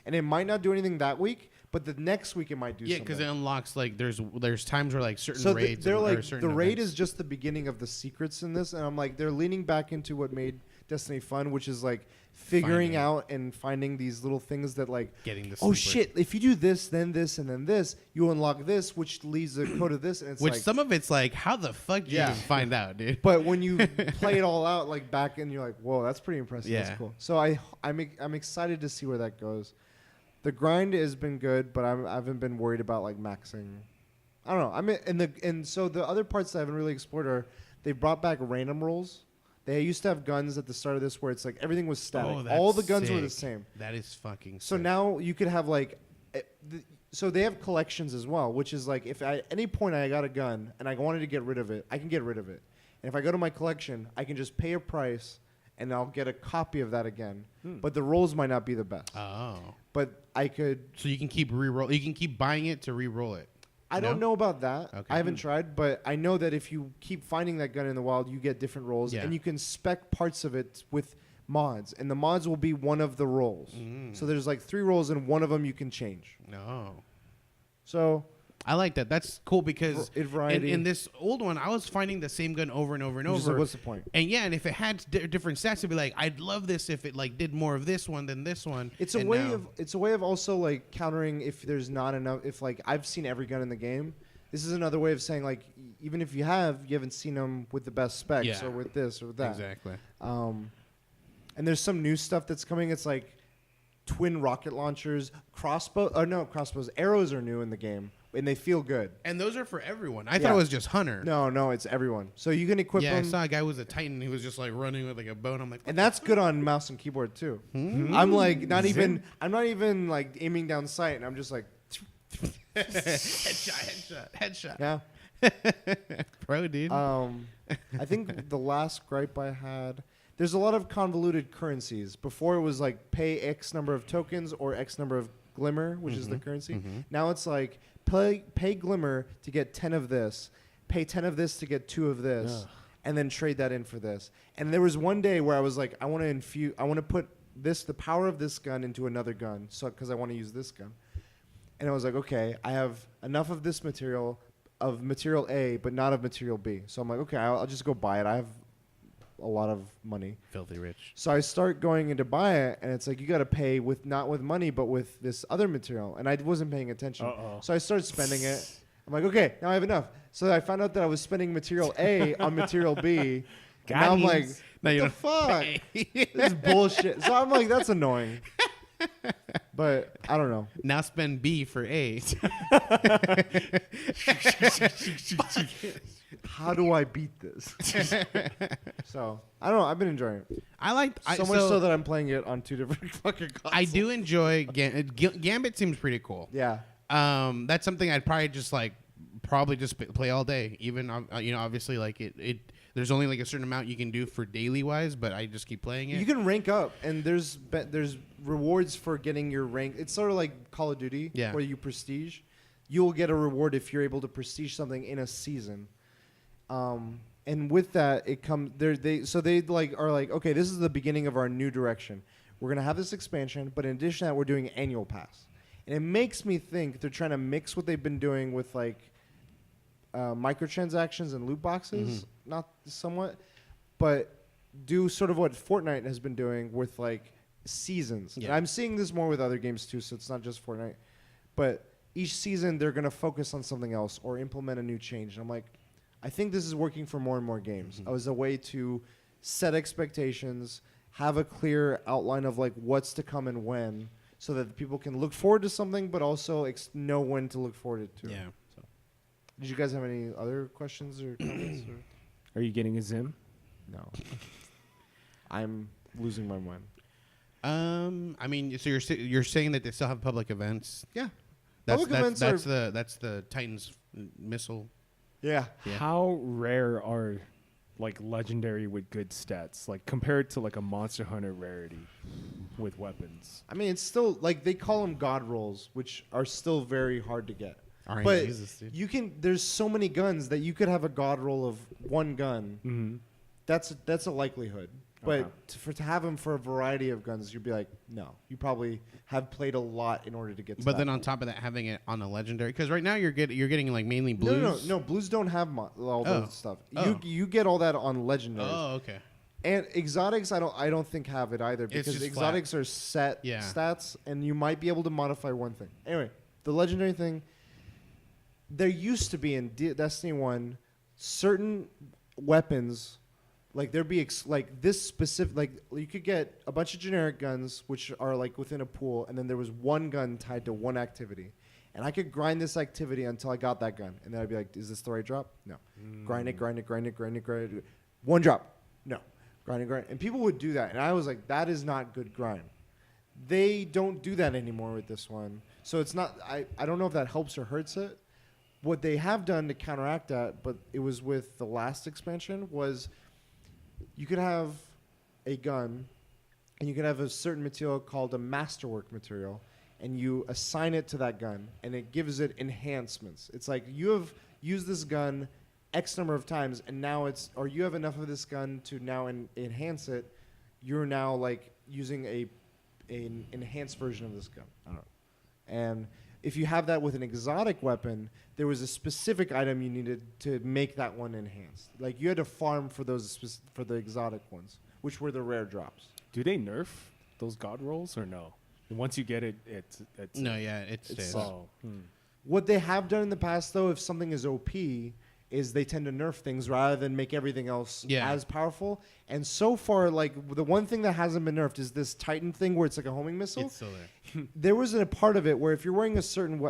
and it might not do anything that week, but the next week it might do something. Yeah, because it unlocks like there's times where like certain raids. They're like certain the raid events. is just the beginning of the secrets in this, and I'm like they're leaning back into what made Destiny fun, which is like figuring out and finding these little things that like getting the shit, if you do this, then this, and then this, you unlock this, which leads the code of this, and it's which like, some of it's like, how the fuck did you even find out, dude? But when you play it all out like back, and you're like, whoa, that's pretty impressive. Yeah. That's cool. So I'm excited to see where that goes. The grind has been good, but I haven't been worried about like maxing. I don't know. And so the other parts that I haven't really explored are they brought back random rolls. They used to have guns at the start of this where it's like everything was static. Oh, all the guns sick. were the same. That is fucking So sick. now you could have like, so they have collections as well, which is like if at any point I got a gun and I wanted to get rid of it, I can get rid of it. And if I go to my collection, I can just pay a price and I'll get a copy of that again. But the rolls might not be the best. Oh. But I could. So you can keep re-roll. You can keep buying it to re-roll it. I don't know about that. Okay. I haven't tried, but I know that if you keep finding that gun in the wild, you get different rolls, and you can spec parts of it with mods, and the mods will be one of the rolls. So there's like 3 rolls, and one of them you can change. No. So I like that. That's cool because variety. In this old one, I was finding the same gun over and over and over. Like, what's the point? And yeah, and if it had different stats, it'd be like, I'd love this if it like did more of this one than this one. It's a way of also like countering if there's not enough. If like I've seen every gun in the game, this is another way of saying like even if you haven't seen them with the best specs or with this or with that. Exactly. And there's some new stuff that's coming. It's like twin rocket launchers, crossbows. Arrows are new in the game. And they feel good. And those are for everyone. I thought it was just Hunter. No, it's everyone. So you can equip them. Yeah, I saw a guy who was a Titan who was just like running with like a bow. And I'm like, and that's good on mouse and keyboard too. I'm like I'm not even like aiming down sight, and I'm just like headshot. Yeah. Pro, dude. I think the last gripe I had, there's a lot of convoluted currencies. Before it was like pay X number of tokens or X number of glimmer, which is the currency. Now it's like pay glimmer to get 10 of this, pay 10 of this to get 2 of this, and then trade that in for this. And there was one day where I was like, I want to put the power of this gun into another gun, so because I want to use this gun. And I was like, okay, I have enough of this material, of material A, but not of material B. So I'm like, okay, I'll just go buy it. I have a lot of money. Filthy rich. So I start going in to buy it, and it's like you got to pay not with money, but with this other material. And I wasn't paying attention. So I started spending it. I'm like, okay, now I have enough. So I found out that I was spending material A on material B. Now I'm like, what the fuck? This is bullshit. So I'm like, that's annoying. But I don't know. Now spend B for A. How do I beat this? So I don't know. I've been enjoying it. I liked So much so that I'm playing it on 2 different fucking consoles. I do enjoy Gambit. Seems pretty cool. Yeah. That's something I'd probably just play all day. Even obviously like it. There's only like a certain amount you can do for daily wise, but I just keep playing it. You can rank up, and there's rewards for getting your rank. It's sort of like Call of Duty, where you prestige. You will get a reward if you're able to prestige something in a season. And with that, it comes they like are like, okay, this is the beginning of our new direction. We're gonna have this expansion, but in addition to that, we're doing annual pass, and it makes me think they're trying to mix what they've been doing with like microtransactions and loot boxes, not somewhat, but do sort of what Fortnite has been doing with like seasons. Yeah. And I'm seeing this more with other games too, so it's not just Fortnite, but each season they're gonna focus on something else or implement a new change. And I'm like, I think this is working for more and more games as a way to set expectations, have a clear outline of like what's to come and when, so that people can look forward to something, but also know when to look forward to. Yeah. So, did you guys have any other questions or comments? Are you getting a Zim? No. I'm losing my mind. I mean, so you're saying that they still have public events? Yeah. That's Public events that's the Titan's missile. Yeah. Yeah. How rare are like legendary with good stats, like compared to like a Monster Hunter rarity with weapons? I mean, it's still like they call them god rolls, which are still very hard to get. But you can. There's so many guns that you could have a god roll of one gun. Mm-hmm. That's a likelihood. Okay. But to have them for a variety of guns, you'd be like, no. You probably have played a lot in order to get to But that then on point. top of that, having it on a legendary, because right now you're getting like mainly blues. No. Blues don't have all that stuff. Oh. You get all that on legendaries. Oh, okay. And exotics, I don't think have it either, because just exotics are set stats, and you might be able to modify one thing. Anyway, the legendary thing. There used to be in Destiny 1 certain weapons, like there'd be like this specific, like you could get a bunch of generic guns which are like within a pool, and then there was one gun tied to one activity, and I could grind this activity until I got that gun, and then I'd be like, is this the right drop? No. Grind it. One drop. No. Grind, and people would do that, and I was like, that is not good grind. They don't do that anymore with this one, so it's not. I don't know if that helps or hurts it. What they have done to counteract that, but it was with the last expansion, was you could have a gun and you could have a certain material called a masterwork material, and you assign it to that gun, and it gives it enhancements. It's like you have used this gun X number of times, and now or you have enough of this gun to now enhance it. You're now like using an enhanced version of this gun. I don't know. And if you have that with an exotic weapon, there was a specific item you needed to make that one enhanced. Like you had to farm for those for the exotic ones, which were the rare drops. Do they nerf those god rolls or no? Once you get it, it's no, yeah, it stays. What they have done in the past, though, if something is OP, is they tend to nerf things rather than make everything else as powerful. And so far, like the one thing that hasn't been nerfed is this Titan thing where it's like a homing missile. It's still there. There was a part of it where if you're wearing a certain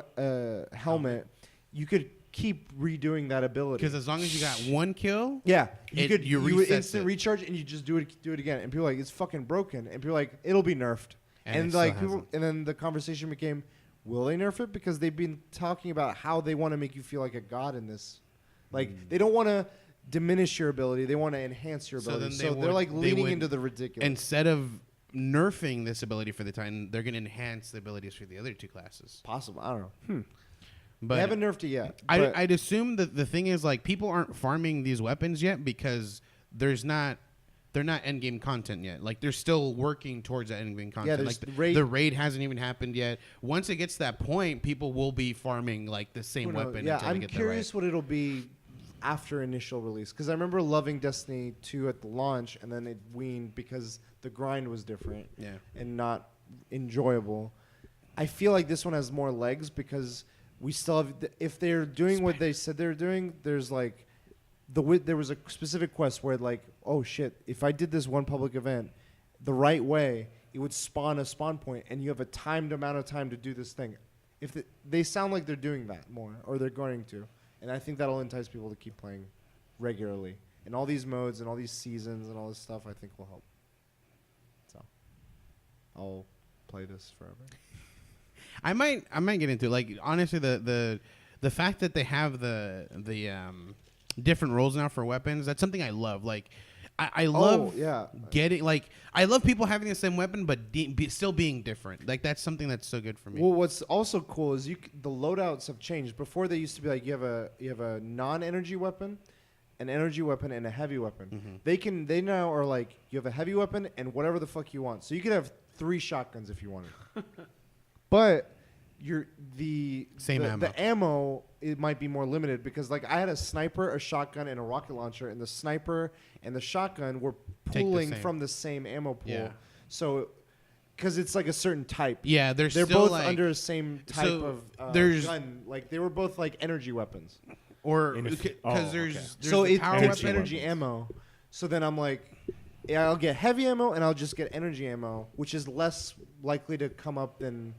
helmet, you could keep redoing that ability. Because as long as you got one kill, you would instant it. recharge and you just do it again. And people are like, it's fucking broken. And people are like, it'll be nerfed. And like people, and then the conversation became, will they nerf it? Because they've been talking about how they want to make you feel like a god in this. Like they don't want to diminish your ability; they want to enhance your ability. So they're like leaning into the ridiculous. Instead of nerfing this ability for the Titan, they're going to enhance the abilities for the other two classes. Possible, I don't know. But they haven't nerfed it yet. I'd assume that the thing is like people aren't farming these weapons yet because they're not endgame content yet. Like they're still working towards that endgame content. Yeah, like the raid hasn't even happened yet. Once it gets to that point, people will be farming like the same weapon. Yeah, until I'm they get curious right. what it'll be after initial release, because I remember loving Destiny 2 at the launch, and then it weaned because the grind was different and not enjoyable. I feel like this one has more legs because we still have. If they're doing what they said they're doing, there's like there was a specific quest where like, oh shit, if I did this one public event the right way, it would spawn a spawn point, and you have a timed amount of time to do this thing. If they sound like they're doing that more, or they're going to, and I think that'll entice people to keep playing regularly. And all these modes and all these seasons and all this stuff, I think will help. So, I'll play this forever. I might get into it. Like, honestly, the fact that they have the different roles now for weapons, that's something I love. Like, I love getting, like, I love people having the same weapon but still being different. Like, that's something that's so good for me. Well, what's also cool is the loadouts have changed. Before they used to be like you have a non-energy weapon, an energy weapon, and a heavy weapon. Mm-hmm. They now are like you have a heavy weapon and whatever the fuck you want. So you could have 3 shotguns if you wanted. But the ammo. The ammo, it might be more limited because like I had a sniper, a shotgun, and a rocket launcher, and the sniper and the shotgun were pulling from the same ammo pool. Yeah. So, because it's like a certain type. Yeah, they're still both like, under the same type of gun. Like they were both like energy weapons. Or because there's so the it power takes weapon. energy ammo. So then I'm like, yeah, I'll get heavy ammo and I'll just get energy ammo, which is less likely to come up than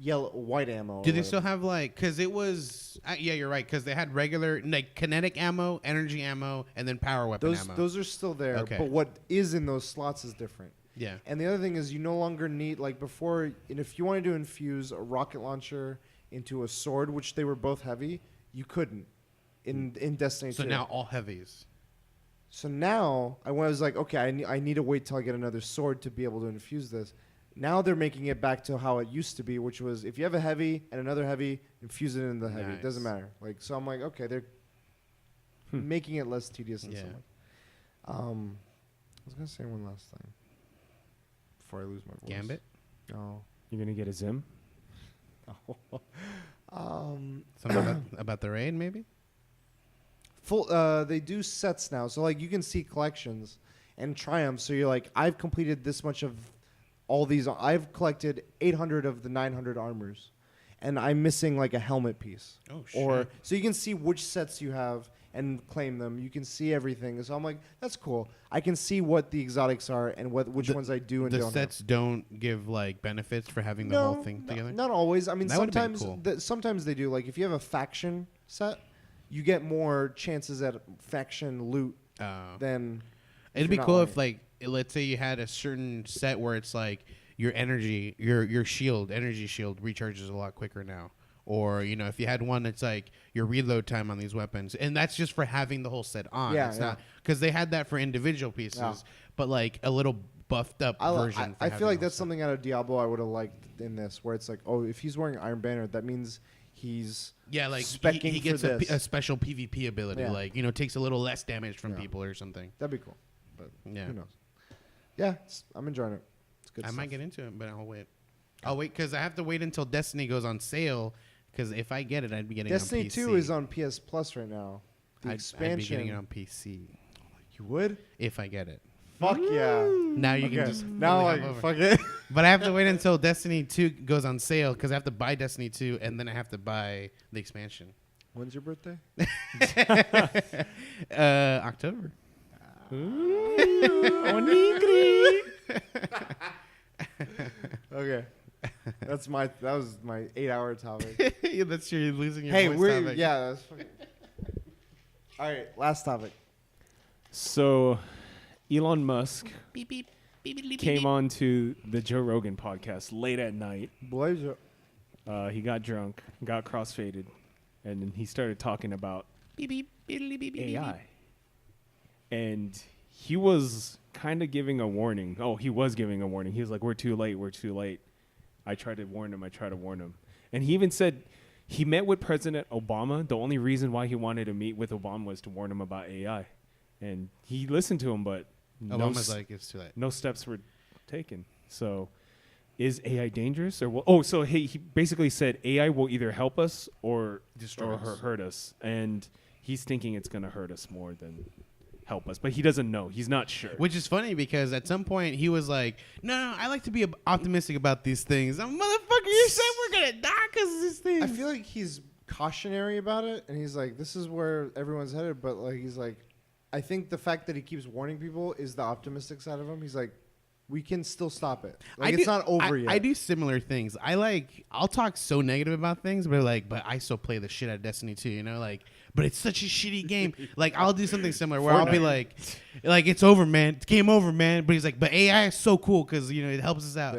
white ammo. Do they still have like? Because it was yeah, you're right. Because they had regular like kinetic ammo, energy ammo, and then power weapon ammo. Those are still there. Okay. But what is in those slots is different. Yeah. And the other thing is you no longer need like before. And if you wanted to infuse a rocket launcher into a sword, which they were both heavy, you couldn't. In Destiny 2. So now all heavies. So now I was like, okay, I need to wait till I get another sword to be able to infuse this. Now they're making it back to how it used to be, which was if you have a heavy and another heavy, infuse it in the heavy. It doesn't matter. Like so, I'm like, okay, they're making it less tedious in some way. I was gonna say one last thing before I lose my voice. Gambit. No. You're gonna get a Zim. Something about the raid, maybe. They do sets now, so like you can see collections and triumphs. So you're like, I've completed this much of all these. I've collected 800 of the 900 armors, and I'm missing like a helmet piece. Oh shit! Or so you can see which sets you have and claim them. You can see everything. So I'm like, that's cool. I can see what the exotics are and which ones I do and the don't. The sets don't give like benefits for having the whole thing together. Not always. I mean, that sometimes cool. Sometimes they do. Like if you have a faction set, you get more chances at faction loot than. It'd be cool if like let's say you had a certain set where it's like your energy, your energy shield recharges a lot quicker now. Or, you know, if you had one that's like your reload time on these weapons, and that's just for having the whole set on. Yeah, it's not because they had that for individual pieces, but like a little buffed up version. I feel like that's something out of Diablo I would have liked in this, where it's like, oh, if he's wearing Iron Banner, that means he's like specking he gets for a special PvP ability, like, you know, takes a little less damage from people or something. That'd be cool, but yeah, who knows? Yeah, I'm enjoying it. It's good. I might get into it, but I'll wait. I'll wait because I have to wait until Destiny goes on sale. Because if I get it, I'd be getting Destiny it on PC. 2 is on PS Plus right now. The expansion. I'd be getting it on PC. You would? If I get it. Fuck yeah. Now you can just... Now I fuck it. But I have to wait until Destiny 2 goes on sale because I have to buy Destiny 2 and then I have to buy the expansion. When's your birthday? October. Okay. That was my 8-hour topic. Yeah, that's you're losing your voice topic. Yeah, that's fucking. All right, last topic. So, Elon Musk came on to the Joe Rogan podcast late at night. He got drunk, got crossfaded, and then he started talking about AI. And he was kind of giving a warning. Oh, he was giving a warning. He was like, we're too late. I tried to warn him. And he even said he met with President Obama. The only reason why he wanted to meet with Obama was to warn him about AI. And he listened to him, but Obama's like, it's too late. No steps were taken. So is AI dangerous? Or so he basically said AI will either help us or hurt us. And he's thinking it's going to hurt us more than help us, but he doesn't know. He's not sure. Which is funny because at some point he was like, no, I like to be optimistic about these things. I'm, motherfucker, you said we're going to die because of these things. I feel like he's cautionary about it, and he's like, this is where everyone's headed, but like he's like, I think the fact that he keeps warning people is the optimistic side of him. He's like, we can still stop it. Like it's not over yet. I do similar things. I'll talk so negative about things, but I still play the shit out of Destiny 2, you know, like, but it's such a shitty game. Like I'll do something similar where I'll be like it's over, man. It's game over, man. But he's like, but AI is so cool because you know it helps us out.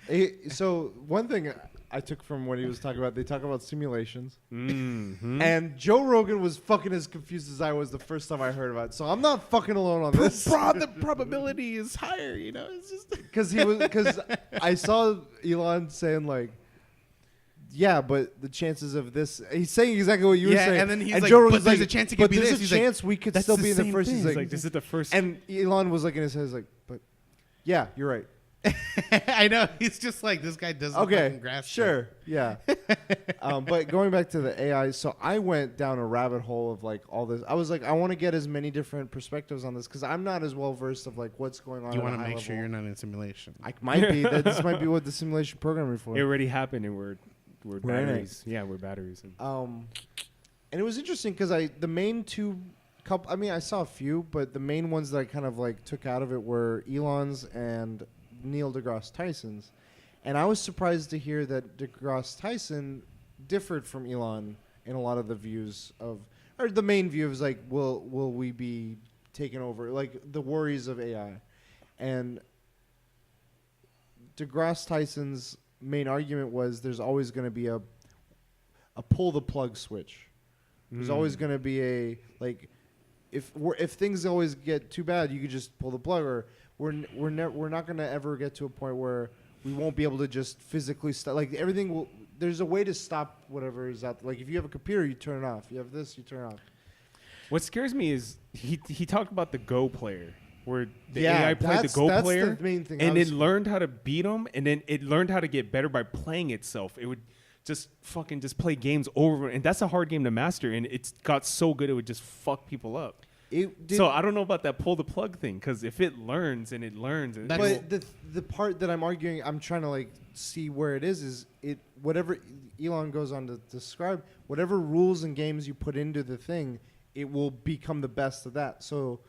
Yeah. So one thing I took from what he was talking about, they talk about simulations. Mm-hmm. And Joe Rogan was fucking as confused as I was the first time I heard about it. So I'm not fucking alone on this. The probability is higher, you know. It's just because I saw Elon saying like, yeah, but the chances of this, he's saying exactly what you were saying. And then he's like, Joe but Rogan's there's like, a chance it could be this. There's a He's chance like, we could that's still the be in the same first. thing. He's He's like, like, this is the first. and Elon was like in his head, he's like, but yeah, you're right. I know. He's just like, this guy doesn't fucking grasp sure, it. yeah. But going back to the AI, so I went down a rabbit hole of like all this. I was like, I want to get as many different perspectives on this because I'm not as well versed of like what's going on. You want to make level. sure you're not in simulation. I might be. This might be what the simulation programming for. It already happened, and we're in batteries. Yeah, we're batteries. And it was interesting because the main two couple. I mean, I saw a few, but the main ones that I kind of like took out of it were Elon's and Neil deGrasse Tyson's, and I was surprised to hear that deGrasse Tyson differed from Elon in a lot of the views of, or the main view is like, will we be taken over? Like the worries of AI, and deGrasse Tyson's main argument was there's always going to be a pull the plug switch. There's always going to be a like if things always get too bad, you could just pull the plug, or we're not going to ever get to a point where we won't be able to just physically stop. Like everything will. There's a way to stop whatever is out there. Like if you have a computer, you turn it off. You have this, you turn it off. What scares me is he talked about the Go player, where the AI played the Go player, that's the main thing. and it learned how to beat him, and then it learned how to get better by playing itself. It would just play games over, and that's a hard game to master, and it's got so good it would just fuck people up. So I don't know about that pull the plug thing, because if it learns and it learns, but the part that I'm arguing, I'm trying to like see where it is it whatever Elon goes on to describe, whatever rules and games you put into the thing, it will become the best of that. So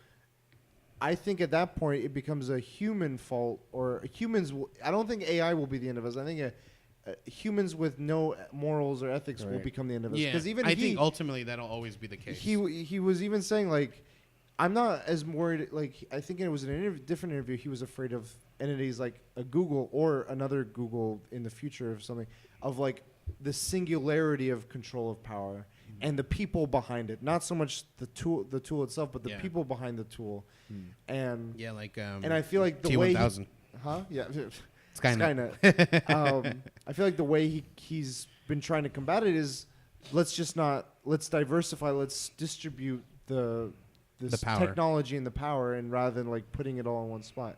I think at that point it becomes a human fault, or humans. I don't think AI will be the end of us. I think humans with no morals or ethics will become the end of us. Yeah, because even I think ultimately that'll always be the case. He was even saying like, I'm not as worried. Like I think it was in a different interview. He was afraid of entities like a Google or another Google in the future or something, of like the singularity of control of power and the people behind it. Not so much the tool itself, but the people behind the tool. And yeah, like and I feel like the T-1000. way yeah. Skynet. I feel like the way he's been trying to combat it is let's diversify, let's distribute the power. technology and the power, and rather than like putting it all in one spot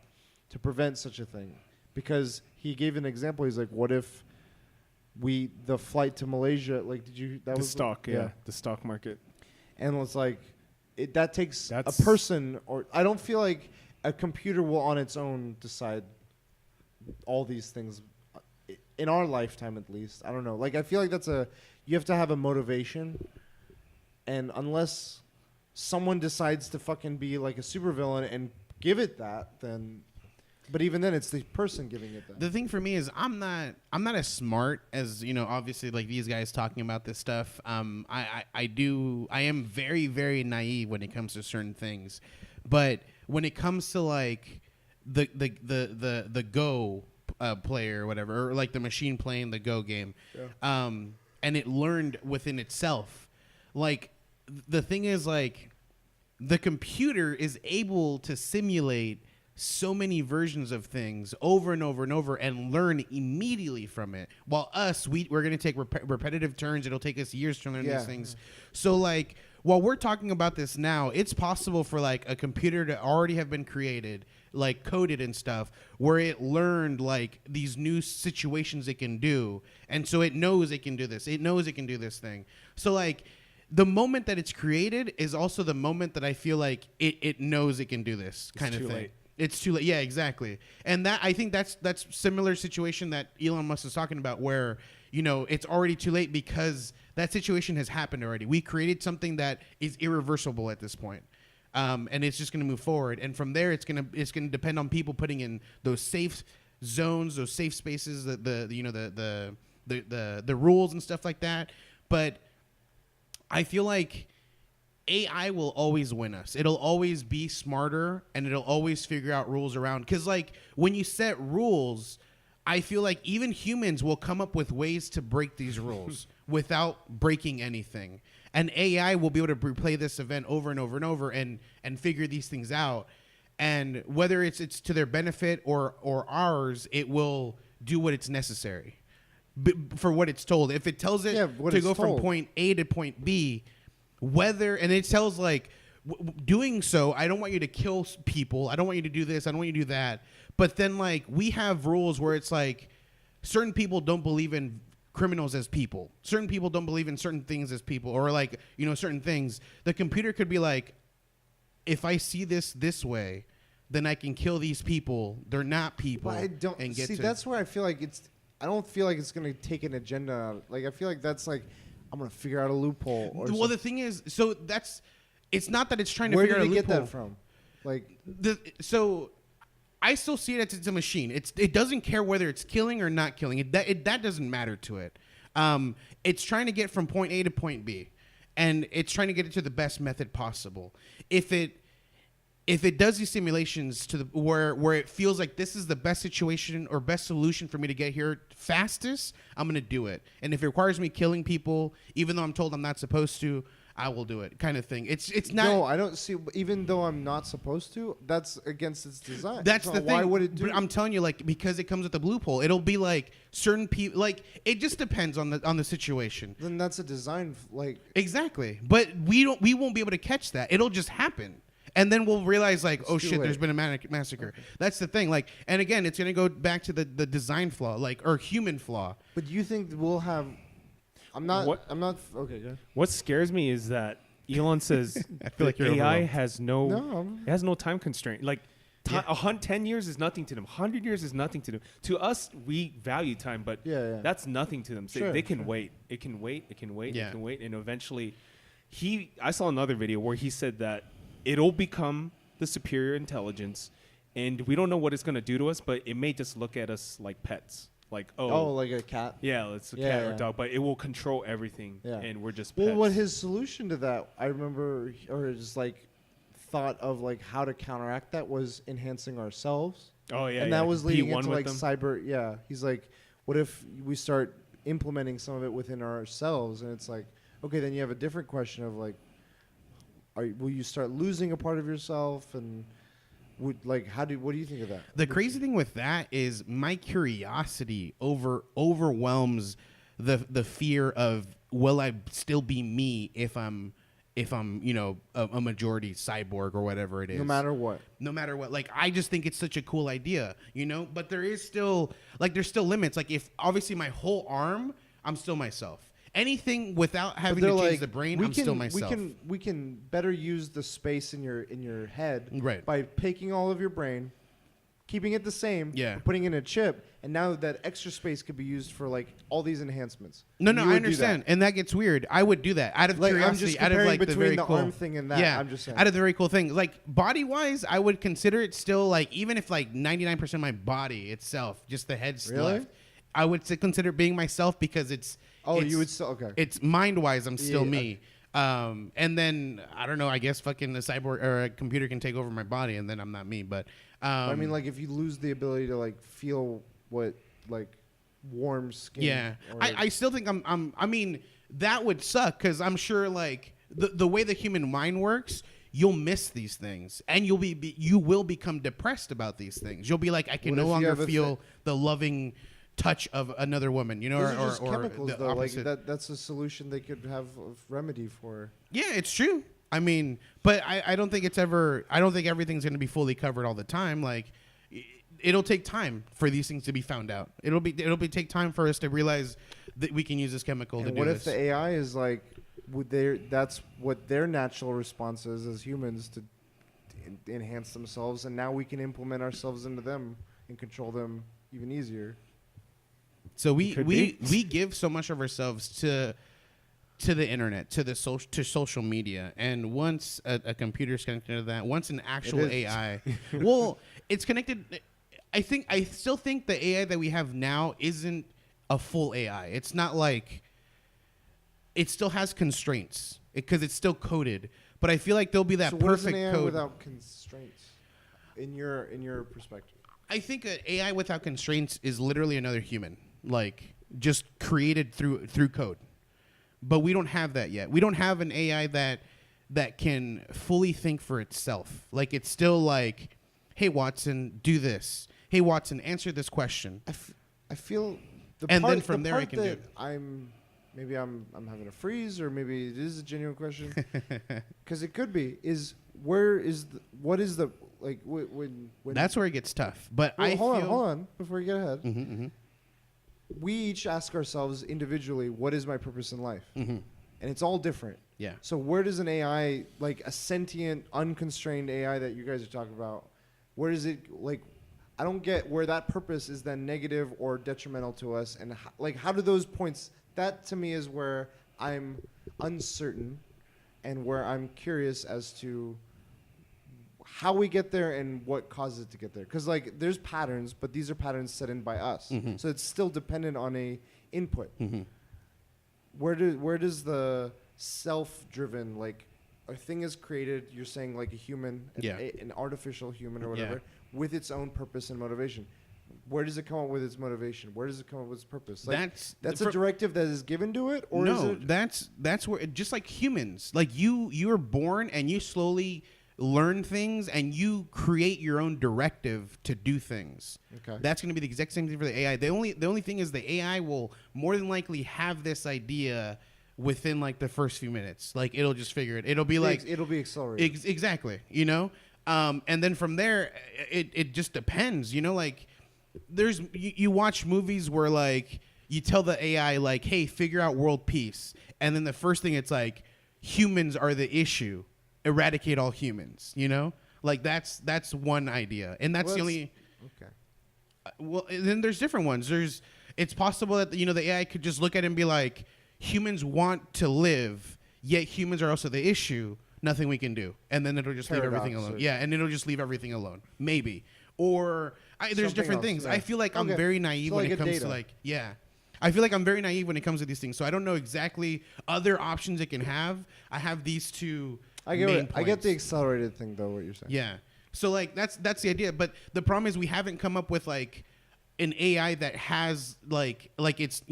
to prevent such a thing. Because he gave an example, he's like, what if the flight to Malaysia, like the stock market. And it's like that takes a person, or I don't feel like a computer will on its own decide all these things in our lifetime, at least. I don't know. Like I feel like you have to have a motivation, and unless someone decides to fucking be like a supervillain and give it that, then. But even then, it's the person giving it that. The thing for me is I'm not as smart as, you know, obviously like these guys talking about this stuff. I am very, very naive when it comes to certain things, but when it comes to like the Go player or whatever, or like the machine playing the Go game, and it learned within itself, like the thing is like the computer is able to simulate so many versions of things over and over and over and learn immediately from it, while we're going to take repetitive turns. It'll take us years to learn these things. So like while we're talking about this now, it's possible for like a computer to already have been created, like coded and stuff, where it learned like these new situations it can do, and so it knows it can do this, it knows it can do this thing. So like the moment that it's created is also the moment that I feel like it knows it can do this kind of thing. Late. It's too late. Yeah, exactly. And that, I think that's similar situation that Elon Musk is talking about, where, you know, it's already too late because that situation has happened already. We created something that is irreversible at this point. and it's just going to move forward. And from there, it's going to depend on people putting in those safe zones, those safe spaces, the rules and stuff like that. But I feel like AI will always win us. It'll always be smarter, and it'll always figure out rules around. Because, like, when you set rules, I feel like even humans will come up with ways to break these rules without breaking anything. And AI will be able to replay this event over and over and over and figure these things out. And whether it's to their benefit or ours, it will do what it's necessary for what it's told. If it tells it to go from point A to point B, and it tells like doing so, I don't want you to kill people. I don't want you to do this. I don't want you to do that. But then like we have rules where it's like certain people don't believe in criminals as people. Certain people don't believe in certain things as people, or like, certain things. The computer could be like, if I see this way, then I can kill these people. They're not people. But I don't see. That's where I feel like I don't feel like it's going to take an agenda out. Like I feel like that's like I'm going to figure out a loophole. Or well, the thing is, so it's not that it's trying to where figure out a loophole. Where did they get that from? So I still see it as it's a machine. It doesn't care whether it's killing or not killing. That doesn't matter to it. It's trying to get from point A to point B, and it's trying to get it to the best method possible. If it does these simulations to where it feels like this is the best situation or best solution for me to get here fastest, I'm going to do it. And if it requires me killing people, even though I'm told I'm not supposed to, I will do it, kind of thing. It's not. No, I don't see. Even though I'm not supposed to, that's against its design. That's the thing. Why would it do? But I'm telling you, like, because it comes with a loophole. It'll be like certain people. Like, it just depends on the situation. Then that's a design. Exactly. But we won't be able to catch that. It'll just happen. And then we'll realize, like, oh shit, there's been a massacre. Okay. That's the thing. Like, and again, it's gonna go back to the design flaw, like, or human flaw. But you think we'll have? I'm not. Okay, go ahead. What scares me is that Elon says I feel like AI has no time constraint. Like, 10 years is nothing to them. 100 years is nothing to them. To us, we value time, but that's nothing to them. So they can wait. It can wait. It can wait. It can wait. And eventually, I saw another video where he said that it'll become the superior intelligence, and we don't know what it's going to do to us, but it may just look at us like pets. Like, like a cat? Yeah, it's a cat or a dog, but it will control everything, and we're just pets. Well, what his solution to that, I remember, or just like thought of like how to counteract that was enhancing ourselves. Oh, yeah. And that was leading into like cyber. Yeah. He's like, what if we start implementing some of it within ourselves? And it's like, okay, then you have a different question of like, will you start losing a part of yourself? And what do you think of that? The crazy thing with that is my curiosity overwhelms the fear of, will I still be me if I'm a majority cyborg or whatever it is. No matter what. Like, I just think it's such a cool idea, but there's still limits. Like, if obviously my whole arm, I'm still myself. Anything without having to change the brain, I'm still myself. We can better use the space in your head by taking all of your brain, keeping it the same, putting in a chip, and now that extra space could be used for like all these enhancements. No, I understand, and that gets weird. I would do that out of curiosity. I'm just comparing out of like between the very the cool arm thing and that. Yeah, I'm just saying. Out of the very cool thing, like body wise, I would consider it still like, even if like 99% of my body itself, just the head's left, I would consider being myself because it's. You would still okay. It's mind-wise, I'm still me. And then I don't know. I guess fucking a cyborg or a computer can take over my body, and then I'm not me. But I mean, like if you lose the ability to like feel what like warm skin. Yeah, I still think I mean, that would suck because I'm sure like the way the human mind works. You'll miss these things, and you will become depressed about these things. You'll be like, I can no longer feel the loving touch of another woman, Those are just chemicals, the though. opposite. Like that's a solution they could have a remedy for. Yeah, it's true. I mean, but I don't think I don't think everything's going to be fully covered all the time. Like, it'll take time for these things to be found out. It'll take time for us to realize that we can use this chemical to do this. What if the AI is like, that's what their natural response is as humans to enhance themselves, and now we can implement ourselves into them and control them even easier. So we give so much of ourselves to to the internet, to social media, and once a computer's connected to that, once an actual AI, well, it's connected. I still think the AI that we have now isn't a full AI. It's not like it still has constraints because it's still coded. But I feel like there'll be that so perfect what is an AI code without constraints, in your perspective? I think an AI without constraints is literally another human, like just created through code. But we don't have that yet. We don't have an AI that can fully think for itself. Like it's still like, hey Watson, do this. Hey Watson, answer this question. I feel then from there I can do. Maybe I'm having a freeze, or maybe it is a genuine question, because it could be. What is the like when that's where it gets tough. But hold on before you get ahead. Mm-hmm, mm-hmm. We each ask ourselves individually, what is my purpose in life? Mm-hmm. And it's all different. Yeah. So where does an AI, like a sentient, unconstrained AI that you guys are talking about, where does it, like, I don't get where that purpose is then negative or detrimental to us. And how do those points, that to me is where I'm uncertain and where I'm curious as to how we get there and what causes it to get there. Because like there's patterns, but these are patterns set in by us. Mm-hmm. So it's still dependent on a input. Mm-hmm. Where does the self-driven, like a thing is created, you're saying like a human, an artificial human or whatever, with its own purpose and motivation. Where does it come up with its motivation? Where does it come up with its purpose? Like, that's a directive that is given to it, or no? Is it that's where just like humans, like you are born and you slowly learn things and you create your own directive to do things. Okay. That's going to be the exact same thing for the AI. The only thing is the AI will more than likely have this idea within like the first few minutes. Like it'll just figure it. It'll be like it'll be accelerated. Exactly. You know, and then from there, it just depends. You know, like you watch movies where like you tell the AI like, hey, figure out world peace, and then the first thing it's like humans are the issue. Eradicate all humans, you know, like that's one idea, and that's the only. Okay. Well, then there's different ones. It's possible that the AI could just look at it and be like, humans want to live, yet humans are also the issue. Nothing we can do, and then it'll just leave everything alone. Yeah, and it'll just leave everything alone, maybe. Or there's different things. Yeah. I feel like I'm very naive when it comes to like I feel like I'm very naive when it comes to these things, so I don't know exactly other options it can have. I have these two. I get the accelerated thing though. What you're saying? Yeah. So like that's the idea, but the problem is we haven't come up with like an AI that has like it's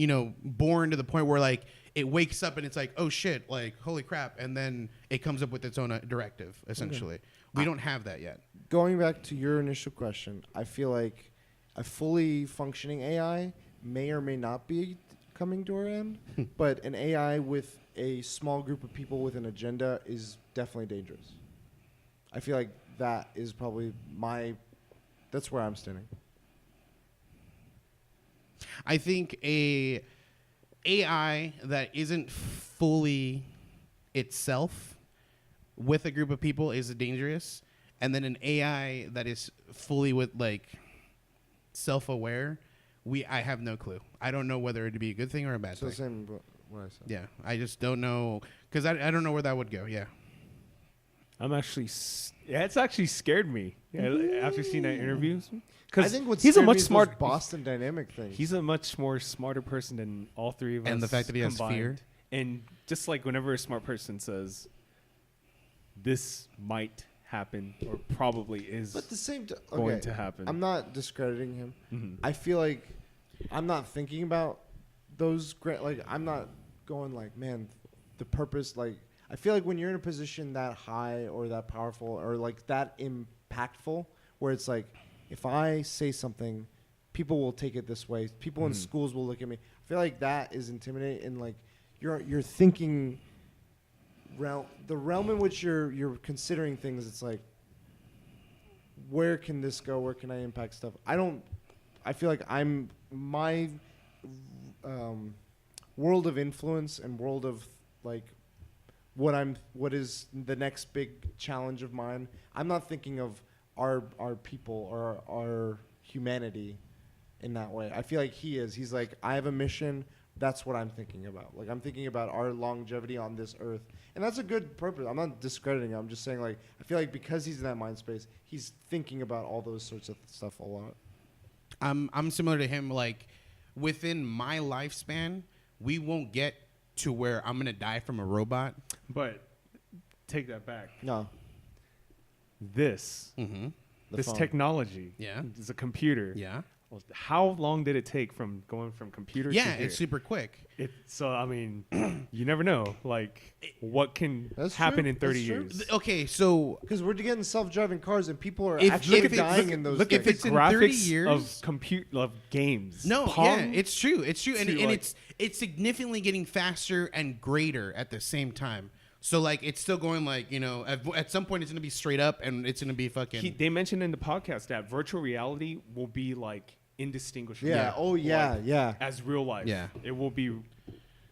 born to the point where like it wakes up and it's like, oh shit, like holy crap, and then it comes up with its own directive. Essentially, we don't have that yet. Going back to your initial question, I feel like a fully functioning AI may or may not be coming to our end, but an AI with a small group of people with an agenda is definitely dangerous. I feel like that is probably that's where I'm standing. I think a AI that isn't fully itself with a group of people is dangerous, and then an AI that is fully with like self-aware, I have no clue. I don't know whether it'd be a good thing or a bad thing. So same what I said. Yeah, I just don't know because I don't know where that would go. Yeah. I'm actually, it's actually scared me after seeing that interview. I think what's he's a much smart Boston Dynamic thing. He's a much more smarter person than all three of us. And the fact that he has combined. fear. And just like whenever a smart person says, this might happen or probably is but the same going to happen. I'm not discrediting him. Mm-hmm. I feel like I'm not thinking about those I'm not going like, man, the purpose, like I feel like when you're in a position that high or that powerful or like that impactful, where it's like, if I say something, people will take it this way. People in schools will look at me. I feel like that is intimidating. And like you're thinking the realm in which you're considering things. It's like, where can this go? Where can I impact stuff? I feel like my world of influence and world of like what is the next big challenge of mine. I'm not thinking of our people or our humanity in that way. I feel like he is. He's like, I have a mission. That's what I'm thinking about. Like, I'm thinking about our longevity on this earth. And that's a good purpose. I'm not discrediting it. I'm just saying, like, I feel like because he's in that mind space, he's thinking about all those sorts of stuff a lot. I'm similar to him. Like, within my lifespan, we won't get to where I'm going to die from a robot. But take that back. No. This Phone. technology is a computer. Yeah. Well, how long did it take from going from computer to here? It's super quick. So, I mean, you never know, like, what can happen in 30 years. Okay, so... Because we're getting self-driving cars and people are If- actually look if it- dying look- in those Look things. at the it's in 30 graphics years- of games. No, Pong, it's true. It's true. And like- it's significantly getting faster and greater at the same time. So, like, it's still going, like, you know, at some point it's going to be straight up and it's going to be fucking... They mentioned in the podcast that virtual reality will be, like, indistinguishable. Yeah. Oh, yeah. Like, yeah. as real life. Yeah. It will be...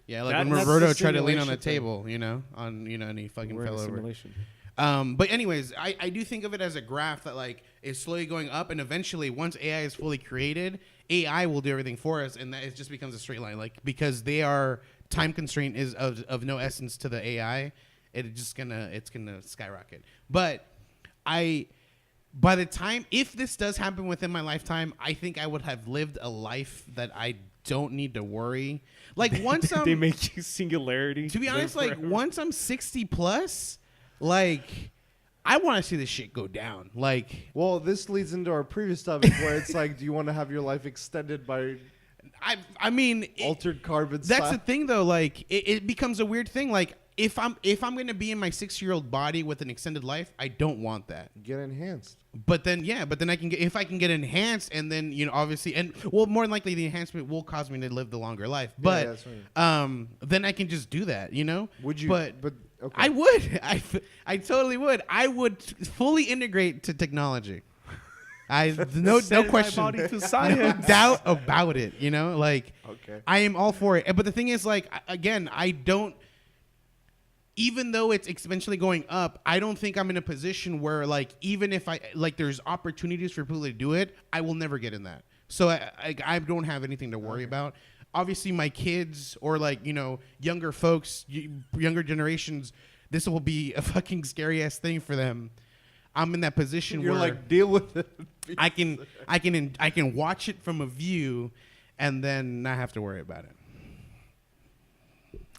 Yeah, like That- when that's Roberto the tried to lean on a simulation thing. table, you know, and he fucking We're in fell a over. simulation. But anyways, I do think of it as a graph that like is slowly going up, and eventually, once AI is fully created, AI will do everything for us, and that it just becomes a straight line. Like because they are time constraint is of no essence to the AI, it's gonna skyrocket. But by the time if this does happen within my lifetime, I think I would have lived a life that I don't need to worry. Like once they make you singularity. to be honest, live like forever. once I'm 60 plus, like I want to see this shit go down. Like Well, this leads into our previous topic where it's like, do you want to have your life extended by I mean, altered carbon that's style? the thing though. Like it becomes a weird thing. Like if I'm gonna be in my 6-year-old body with an extended life, I don't want that. Get enhanced. But then I can get if I can get enhanced, and then you know obviously, and well, more than likely the enhancement will cause me to live the longer life. But that's right. then I can just do that. You know? Would you? But okay. I would. I totally would. I would fully integrate to technology. No Send my question, body to no science. doubt about it. You know, like Okay. I am all for it. But the thing is, like again, I don't. Even though it's exponentially going up, I don't think I'm in a position where, like, even if there's opportunities for people to do it, I will never get in that. So I don't have anything to worry about. Obviously, my kids or, like, you know, younger folks, younger generations, this will be a fucking scary-ass thing for them. I'm in that position You're where like, deal with it. I can watch it from a view and then not have to worry about it.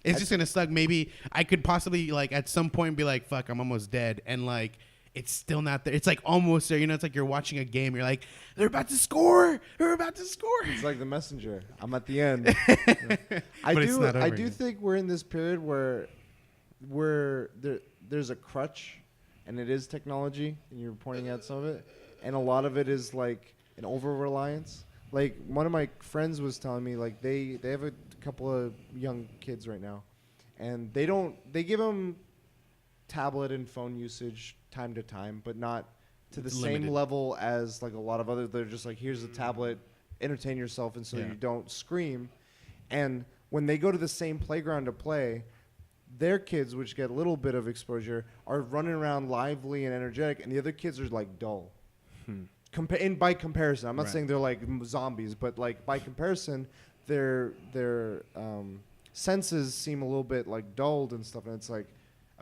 It's just gonna suck. Maybe I could possibly like at some point be like, "Fuck, I'm almost dead," and like it's still not there. It's like almost there. You know, it's like you're watching a game. You're like, "They're about to score. They're about to score." It's like The Messenger. I'm at the end. But it's not over I do yet. think we're in this period where there's a crutch, and it is technology, and you're pointing out some of it, and a lot of it is like an over-reliance. Like one of my friends was telling me, like they have a couple of young kids right now, and they give them tablet and phone usage time to time, but not to the Limited. same level as like a lot of other. They're just like, here's a tablet, entertain yourself, and so Yeah. you don't scream. And when they go to the same playground to play, their kids, which get a little bit of exposure, are running around lively and energetic, and the other kids are like dull. And by comparison, I'm not Right. saying they're like zombies, but like by comparison, their senses seem a little bit like dulled and stuff. And it's like,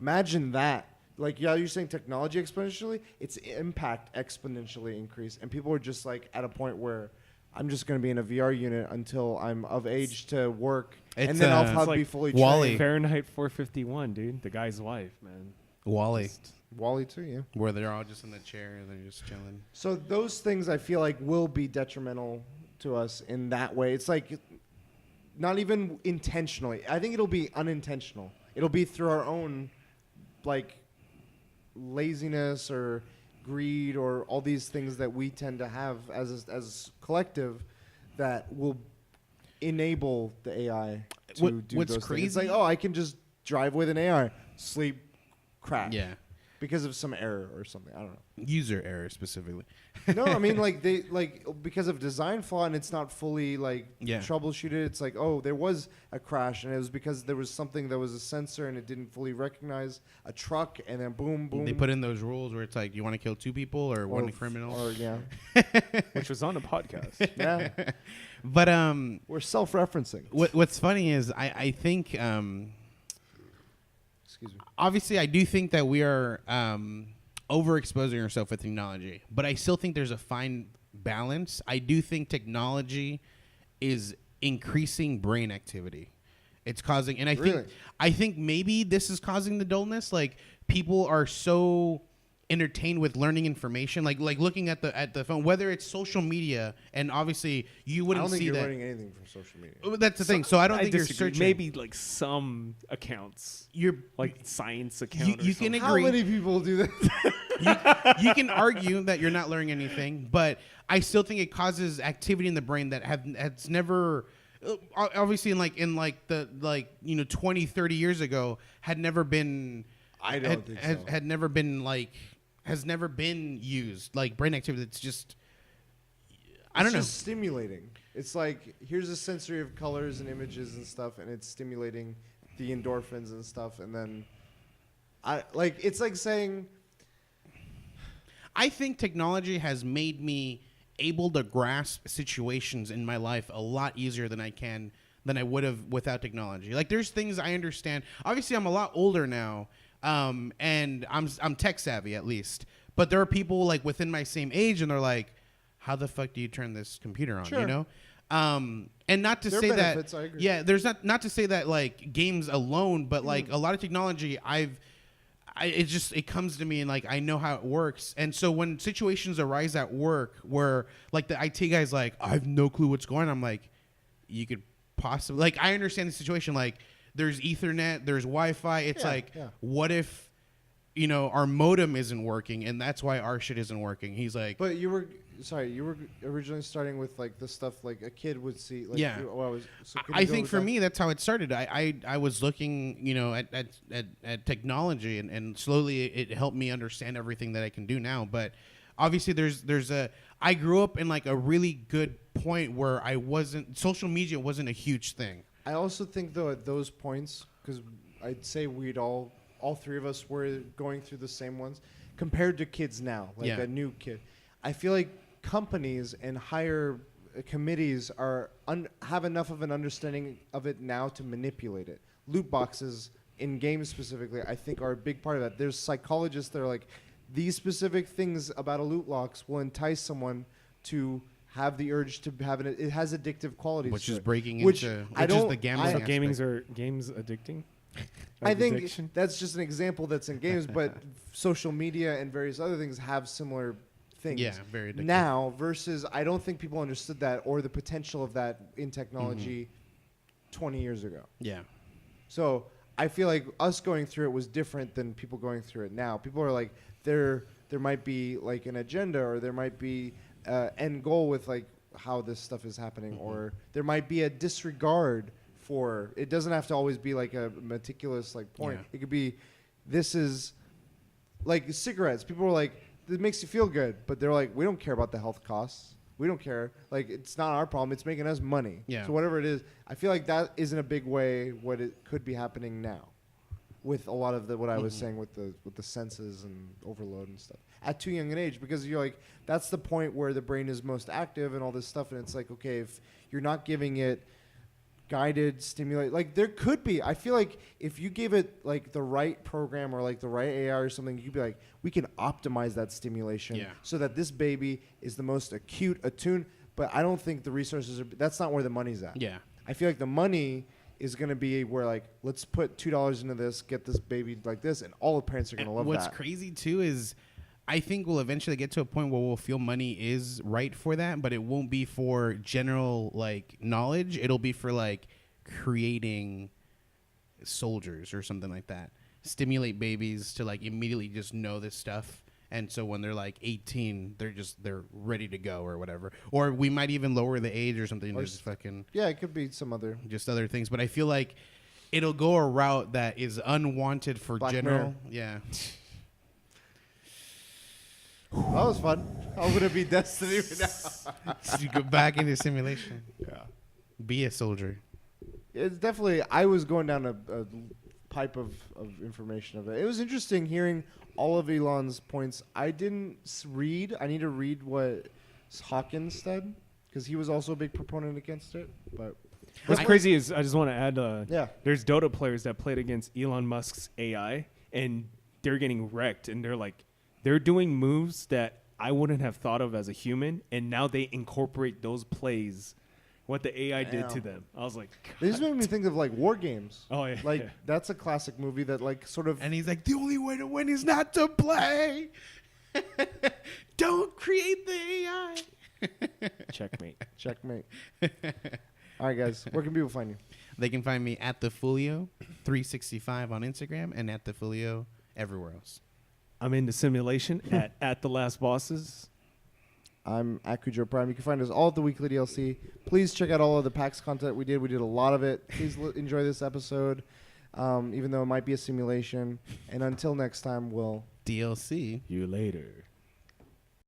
imagine that. Like, yeah, you're saying technology exponentially, its impact exponentially increased, and people are just like at a point where I'm just going to be in a VR unit until I'm of age to work, and It's, then I'll it's probably like be fully Wall-E. trained. Fahrenheit 451, dude. The guy's wife, man. Wall-E, Wall-E too, yeah. where they're all just in the chair and they're just chilling. So those things I feel like will be detrimental to us in that way. It's like not even intentionally. I think it'll be unintentional. It'll be through our own like laziness or greed or all these things that we tend to have as collective that will enable the AI to do What's those things. It's crazy- like, oh, I can just drive with an AI, sleep, crash. Yeah. because of some error or something. I don't know. User error specifically. No, I mean like they because of design flaw and it's not fully troubleshooted. It's like, oh, there was a crash and it was because there was something that was a sensor and it didn't fully recognize a truck, and then boom. They put in those rules where it's like, you want to kill 2 people or one criminal, or which was on the podcast. Yeah. But we're self-referencing. What's funny is I think excuse me. Obviously I do think that we are overexposing ourselves with technology, but I still think there's a fine balance. I do think technology is increasing brain activity. It's causing, and I think maybe this is causing the dullness. Like, people are so entertained with learning information, like looking at the phone, whether it's social media, and obviously you wouldn't see that. I don't think you're learning anything from social media. That's the thing. So I don't think disagree. you're searching. Maybe like some accounts, you're like science account. You can agree. How many people do that? you can argue that you're not learning anything, but I still think it causes activity in the brain that has never. Obviously, in the 20, 30 years ago, had never been. I don't think so. Had never been has never been used, like brain activity. It's just, I don't know. It's just stimulating. It's like, here's a sensory of colors and images and stuff, and it's stimulating the endorphins and stuff, and then it's like saying. I think technology has made me able to grasp situations in my life a lot easier than I would have without technology. Like, there's things I understand. Obviously, I'm a lot older now, and I'm tech savvy at least. But there are people like within my same age, and they're like, "How the fuck do you turn this computer on?" Sure. You know. And not to there say are benefits, that, I agree. yeah, there's not to say that like games alone, but like a lot of technology, it comes to me and like I know how it works. And so when situations arise at work where like the IT guy's like, I have no clue what's going on, I'm like, you could possibly, like, I understand the situation. Like, there's Ethernet, there's Wi-Fi. It's what if, our modem isn't working and that's why our shit isn't working? He's like, but you were originally starting with like the stuff like a kid would see. Like, yeah. I think for me, that's how it started. I was looking, at technology and slowly it helped me understand everything that I can do now. But obviously I grew up in like a really good point where social media wasn't a huge thing. I also think though at those points, because I'd say we'd all three of us were going through the same ones compared to kids now, like a new kid. I feel like companies and higher committees have enough of an understanding of it now to manipulate it. Loot boxes in games specifically, I think, are a big part of that. There's psychologists that are like, these specific things about a loot box will entice someone to have the urge to have it. It has addictive qualities, which to is it. breaking Which into I which is don't- the gambling. I- aspect. Games addicting? I think Addiction? that's just an example that's in games, but social media and various other things have similar things. Yeah, very addictive. Now versus I don't think people understood that or the potential of that in technology 20 years ago. Yeah. So I feel like us going through it was different than people going through it now. People are like, there might be like an agenda, or there might be end goal with like how this stuff is happening, or there might be a disregard for. It doesn't have to always be like a meticulous like point. Yeah. It could be, this is like cigarettes. People are like, it makes you feel good, but they're like, we don't care about the health costs. We don't care. Like, it's not our problem. It's making us money. Yeah. So whatever it is, I feel like that isn't a big way what it could be happening now, with a lot of what I was saying with the senses and overload and stuff at too young an age, because you're like, that's the point where the brain is most active and all this stuff, and it's like, okay, if you're not giving it guided stimulate, like there could be, I feel like if you gave it like the right program or like the right AI or something, you'd be like, we can optimize that stimulation so that this baby is the most acute attuned. But I don't think the resources are, that's not where the money's at. Yeah. I feel like the money is going to be where like, let's put $2 into this, get this baby like this, and all the parents are going to love what's that. What's crazy too is I think we'll eventually get to a point where we'll feel money is right for that, but it won't be for general like knowledge. It'll be for like creating soldiers or something like that. Stimulate babies to like immediately just know this stuff. And so when they're like 18, they're ready to go or whatever. Or we might even lower the age or something. Or just fucking yeah, it could be some other things. But I feel like it'll go a route that is unwanted for Black general. Mirror. Yeah. That was fun. How would it be Destiny right now? You go back into simulation. Yeah. Be a soldier. It's definitely. I was going down a pipe of information of it. It was interesting hearing all of Elon's points. I didn't read. I need to read what Hawkins said because he was also a big proponent against it. But what's crazy is I just want to add. There's Dota players that played against Elon Musk's AI, and they're getting wrecked. And they're doing moves that I wouldn't have thought of as a human, and now they incorporate those plays. What the AI did to them. I was like, they just made me think of like War Games. Oh yeah, like that's a classic movie that like sort of. And he's like, the only way to win is not to play. Don't create the AI. checkmate. All right, guys. Where can people find you? They can find me at the Fulio 365 on Instagram and at the Fulio everywhere else. I'm into simulation at the Last Bosses. I'm at Cujo Prime. You can find us all at the Weekly DLC. Please check out all of the PAX content we did. We did a lot of it. Please enjoy this episode, even though it might be a simulation. And until next time, we'll DLC. You later.